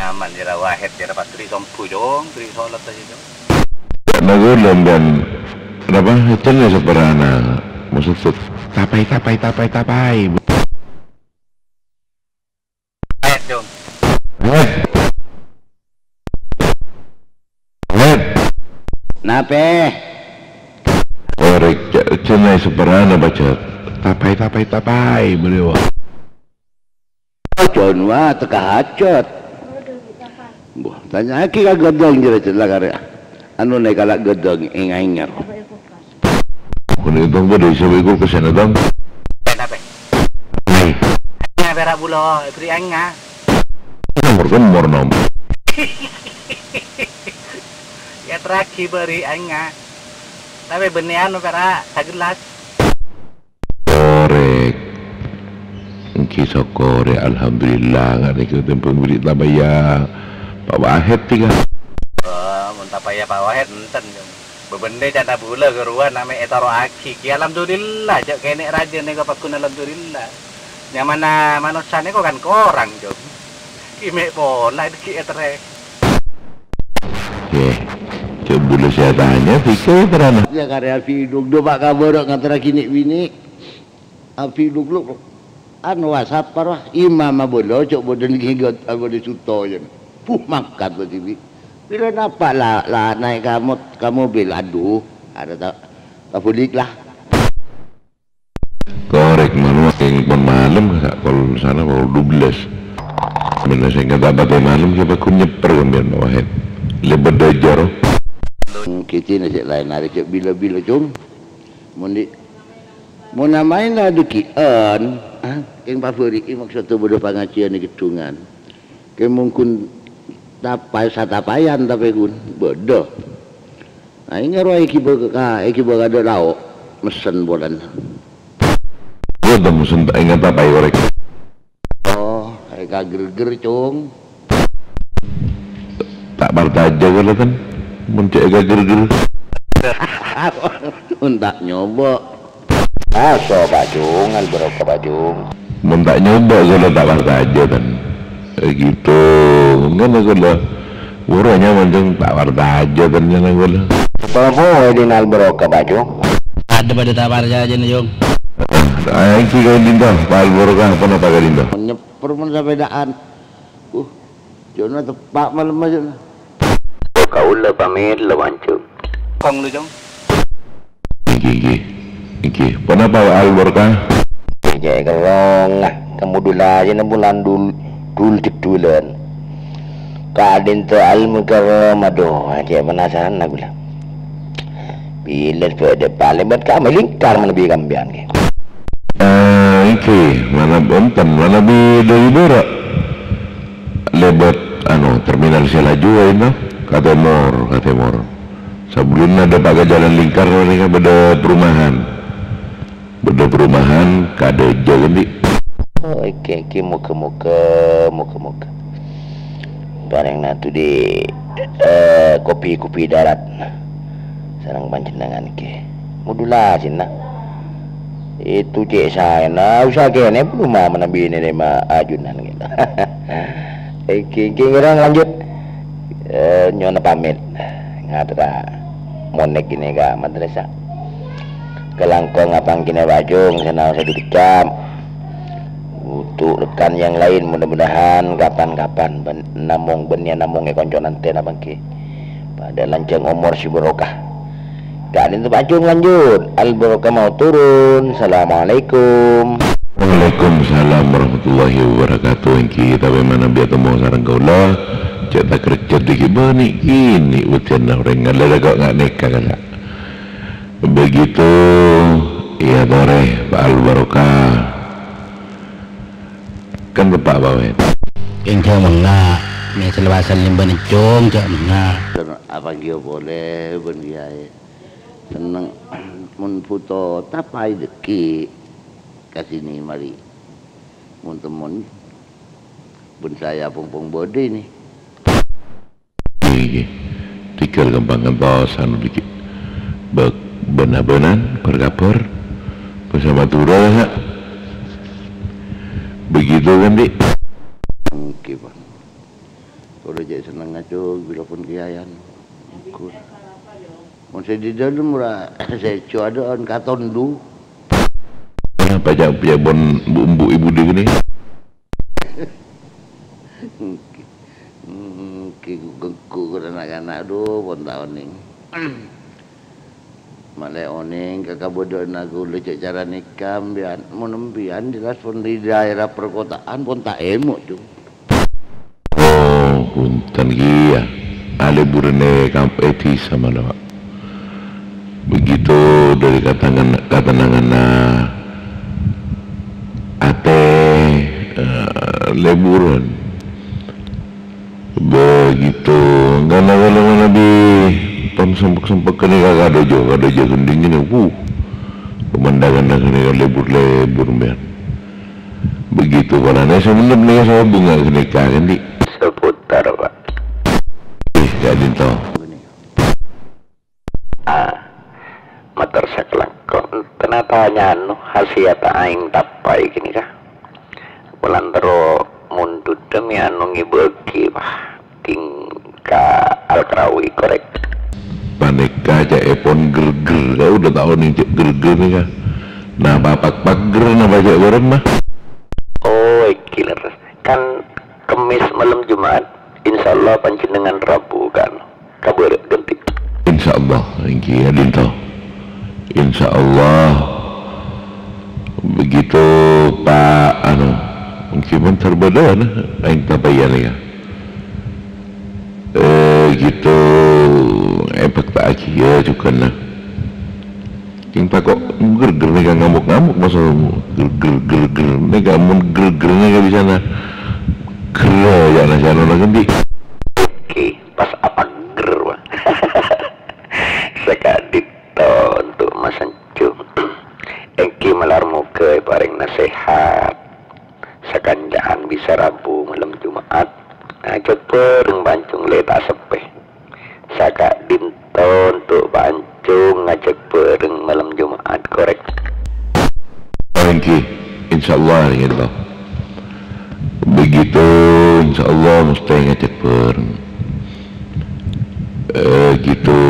D: Aman jera Wahid jera patri sompu jom, tri solat aja jom.
I: Nagulan dan apa acan seberana. Maksud tapai.
D: Wahid jom.
M: Nape?
I: Orek cenai seberana baca tapai beliau.
M: John wah teka hajat. Buh, tanya lagi ka gedeng jere celah karya. Anu naik kalak gedeng ingat.
I: Kau itu boleh sebegul kesana dong.
D: Nape? Ya berak bulo, beri anga.
I: Nomor nom.
D: Ya terakhir beri anga. Tapi benian berak sagelas.
I: Korek. Kisah korek alhamdulillah ngani kita pemberi tabaya. Pak Wahid tiga.
D: Muntah payah Pak Wahid enten jom. Bebende jana bula keruan nama etaro aki. Ki alhamdulillah jak kene raja nego pakun alhamdulillah. Yang mana manusia nego kan korang jom. Ki mek pola ki etre.
I: Coba saya tanya fikir terana.
M: Ya karya Fiduk do pak kabar ngantara kini bini. Fiduk lu anu WhatsApp parah imam abolo cok boden gigot abode suto jan. Makan tu TV. Bila nampak lah naik kamu bil aduh ada tak bulik lah.
I: Korek malu yang malam kalau sana kalau 12. Sebenarnya saya nggak dapat malam siapa kun nyeper kemudian Wahid. Lebar dajar.
M: Kita nak lain hari cek bila cung. Mau namain lah dukian. Yang favorit maksud tu bodoh pengajian ni gedungan. Yang mungkin satapayan tapi kun bodoh. Nah ini roh ikibo ada lauk mesen bolan.
I: Bodoh mesen tak ingat apa korek.
M: Oh, eka gerger cung.
I: Tak bertaja kalau kan, mencek eka gerger.
M: Untak nyoba. So bajung, alberok bajung.
I: Tak nyoba kalau tak bertaja kan. Gitu, kan kalau uranya macam tak bertaja kan jangan kalau.
M: Apa di alberok bajung?
G: Ada pada tabar aja nih Jong.
I: Ayah kau dinda, alberok apa nak pakai dinda?
M: Nyeper pun sampai daan. Jono tepak malam aja. Kau lah pamit lah wancung.
D: Kong lu Jong.
I: Iki. Kenapa alberkah?
M: Jadi kalau kamu dulu aja 6 bulan dul tidulan. Kadin tu al-mukarram aduh, dia penasaran aku lah. Bila pada paling buat kamu lingkar lebih kambian ke.
I: Iki mana bonten mana bi dari berak. Lebat terminal Selaju ini Katemor. Sebelum ada pakai jalan lingkar mereka beda perumahan kada jalan di.
M: Oke, muka bareng natu di kopi darat sarang panjenengan ke modulasi nah itu cek saya nah usah kene rumah mana bini deh mah ajunan gitu. Kira lanjut nyona pamit ngatra monek ini ka madrasah kelangkong apang kini bajung senang sedikit jam untuk rekan yang lain mudah-mudahan kapan-kapan namung konco nanti abang ki pada lanceng umur si barokah gak itu bajung lanjut al barokah mau turun. Assalamualaikum.
I: Waalaikumsalam warahmatullahi wabarakatuh. Kita bagaimana biar temu sarang kaulah cetak kerja di bani ini ujian orang ada kok nggak nikah kan begitu iya tore Pak Al Barokah kan bapak bawet
O: yang jauh menga ni selepasan limban jom jauh menga
M: apa dia boleh berniai senang mun foto tapai deki kasini mari mun temun bun saya pung bodi ni
I: tikar gampang anu dikit benar-benar perkapur bersama turun begitu kan dik.
M: Oke bang kalau jadi senang ngaco bila pun kiayan mau saya di dalam murah saya cuadaan katon du
I: kenapa jangan bumbu ibu di gini
M: gengku anak-anak pun tahun ni malai oning kakak bodoh aku lecek cara nikah bian menembian jelas pun di daerah perkotaan pun tak emuk tu.
I: Punten iya ale burene kamp eti sama lo begitu dari katangan ate leburan begitu nggak mana di tam sempek kene kagak ada jo gendingnya pemandangan kene lebur mbak begitu karena sebenarnya sama bunga nikah kan di
M: seputar pak
I: jadi toh
M: motor saklakon ternyata nyanu hasiat aing tapai gini kah bulan tero mundut demi anu ngibeki pak tingka alkrawi korek
I: panik aja epon gerger udah tahu nih gerger nih kah nah bapak pager nah baca bareng mah
M: killer kan Kemis malam Jumat insyaallah panjenengan Rabu kan kabur ganti
I: insyaallah iki ya dinto insyaallah begitu Pak mungkin terbeda nah aing tabayan ya gitu efek tak ya juga nah yang pak kok gerger nih ngamuk masa gerger nih kamu gerger nih gak bisa nah gerah jangan ganti
M: oke pas apa ger wah sekadit untuk Mas Ancu engki malarmu ke paring nasihat sekanjaan bisa Rabu malam Jumat ngajak pereng bancung leta sepeh saka dinto untuk bancung ngajak pereng malam Jumat korek
I: engki insyaallah gitu begitu insyaallah mesti ngajak pereng gitu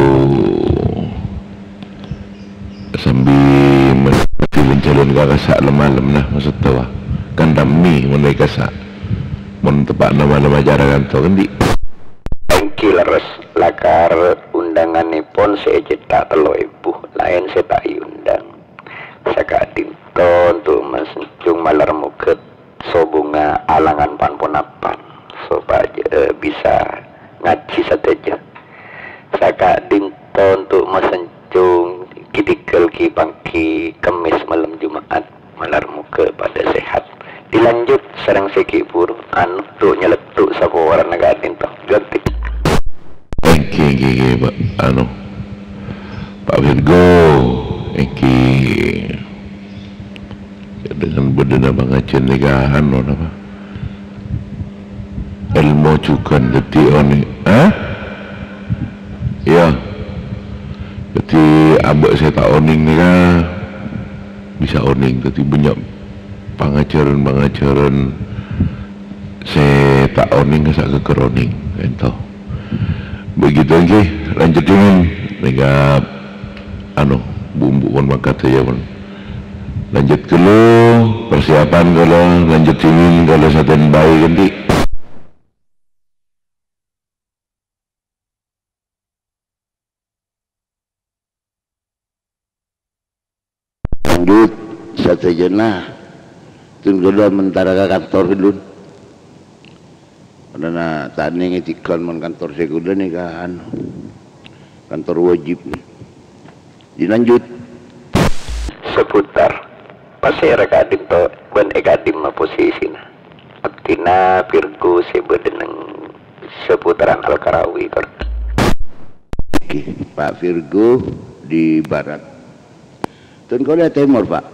I: sambil masih mencalon kakak lemah nah maksud tawa kan dami mulai kasak mun tepak nama-nama jarakan to kan di
M: engki leres lakar undanganipun sejuta 3.000 lain saya tak undang saka dinto untuk Mas Cung malar muket sobunga alangan panpunapan supaya bisa ngaji sateja saka dinto untuk Mas Cung kitikal ki pangki Kemis malam Jumat malar muke pada sehat dilanjut serang seki pur anu tuh nyeletuk sapo warna gadin toh ganti
I: Engki Pak Pak Virgo engki dengan bedena bangacian nikahan apa ilmu cukan deti oni ya deti abak saya tak oning nika bisa oning deti banyak pangajaran saya tak oning kesak kekeroning entah begitu lagi lanjut dingin nika bumbu pun makat saya pun lanjut dulu persiapan kalau lanjut dingin kalau standby ganti
M: lanjut satu jenah tunggu mentara ke kantor dulu karena tani ngetikan mon kantor sekuda nih kan kantor wajib nih dilanjut
B: seputar pasti rekadim to ban ekadim posisi na aktina Virgo sebedeneng seputaran Al-Karawi
M: Pak Virgo di barat dan kau lihat timur Pak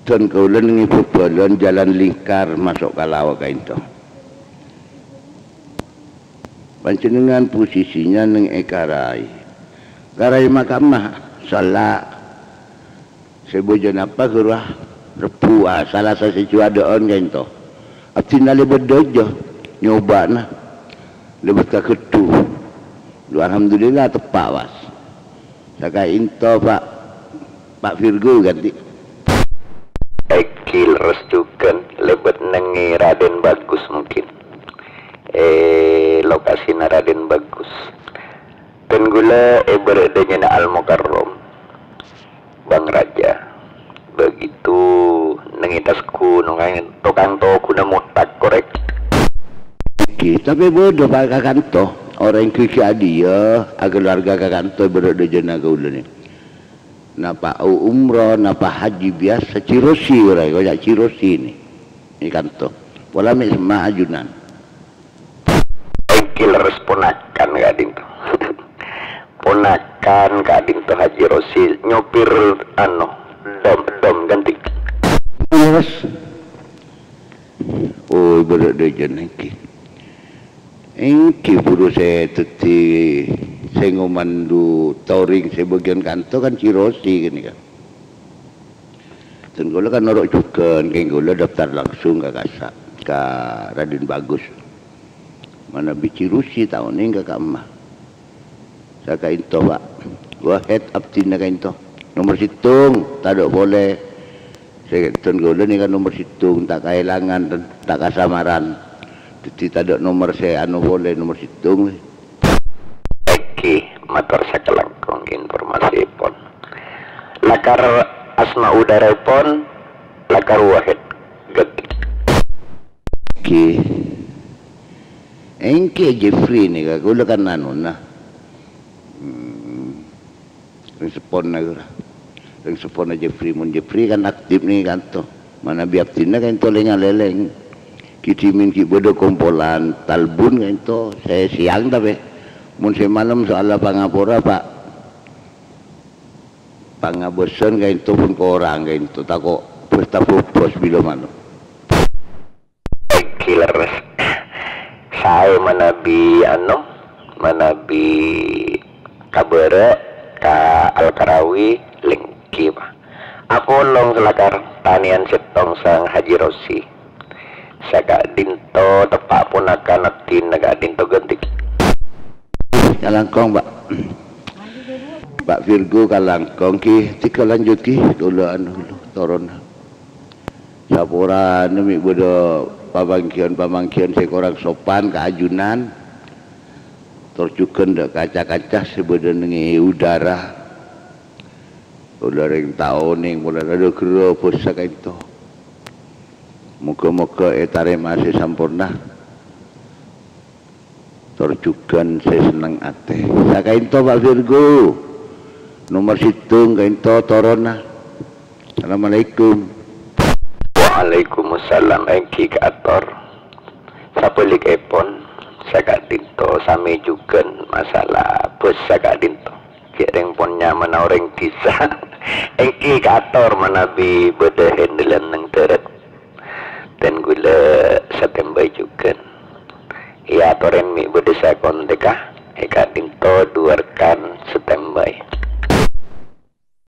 M: dan kau lengi balon jalan lingkar masuk ke lawa kain to panjenengan posisinya neng ekarai karai makamah salah sebojan apa kurah repua salah satu cuadaan kain to abtina lebet dojo nyoba na lebet kaketu alhamdulillah tepak was saka into Pak Virgo ganti
B: ekil restukan lebet nengi Raden Bagus mungkin lokasinya Raden Bagus dan gula beradanya na Al-Mukarram Bang Raja begitu nengitasku nungangin tokang toku na mutak korek
M: tapi bodoh Pak Kakanto orang kiki dia keluarga Kakanto berada jenaga ulah ni napa umroh napa haji biasa cirosi orang kaya cirosi ni kanto pola mesma ajunan
B: ekil responakan gading tu ponakan gading tu Haji Rosi nyopir dom ganti
M: yes. Oh berada jenaga engki puru saya teti saya ngomandu touring saya bagian kantor kan cirosi gini kan dan gula kan norok juga kan gula daftar langsung ke Kasak ke Raden Bagus mana bicirusi tahun ini ke kamah saya kain to Pak gua head up tina kain to nomor situng tak ada boleh saya dan gula ni kan nomor situng tak kehilangan dan tak kasamaran jadi tak ada nomor saya boleh nomor situng
B: motor sakelangkong informasi pon lakar asma udara pon lakar wahid getik
M: engke Jeffrey ni kak gula kan nah respon na Jeffrey mun Jeffrey kan aktif ni kan to mana biaptina kan to leleng kitimin ki bodo kompolan talbun kan to saya siang tapi mun saya malam soal pangapura Pak pangabosan kain to pun ke orang kain to tako pesta pupos bila malam
B: killer saya manabi manabi kabere ka Al-Karawi lingki Pak aku long selakar tanian setong sang Haji Rosi saka dinto tepak punakan atin naga dinto gentik
M: kalangkong Pak Virgo kalangkong ki tika lanjut ki dulu toron sapura nemi bodo pamangkian sekorang sopan keajunan torjukan dak kaca-kaca sebedan nengi udara yang tahun yang mulai ada kera pusaka itu muka-muka etare masih sampurna torjukan saya senang ate sakain to Pak Virgo nomor situng kain to torona Assalamualaikum
B: Waalaikumsalam engki ke ator sapelik epon
L: Sakak dinto sami juga masalah bos sakak dinto. Kireng pun nyaman orang kisah. Engki kator manabi beda hendelan nang teret. Dan gula standby juga. Iya toren mi beda sakon dekah. Eka dinto duarkan standby.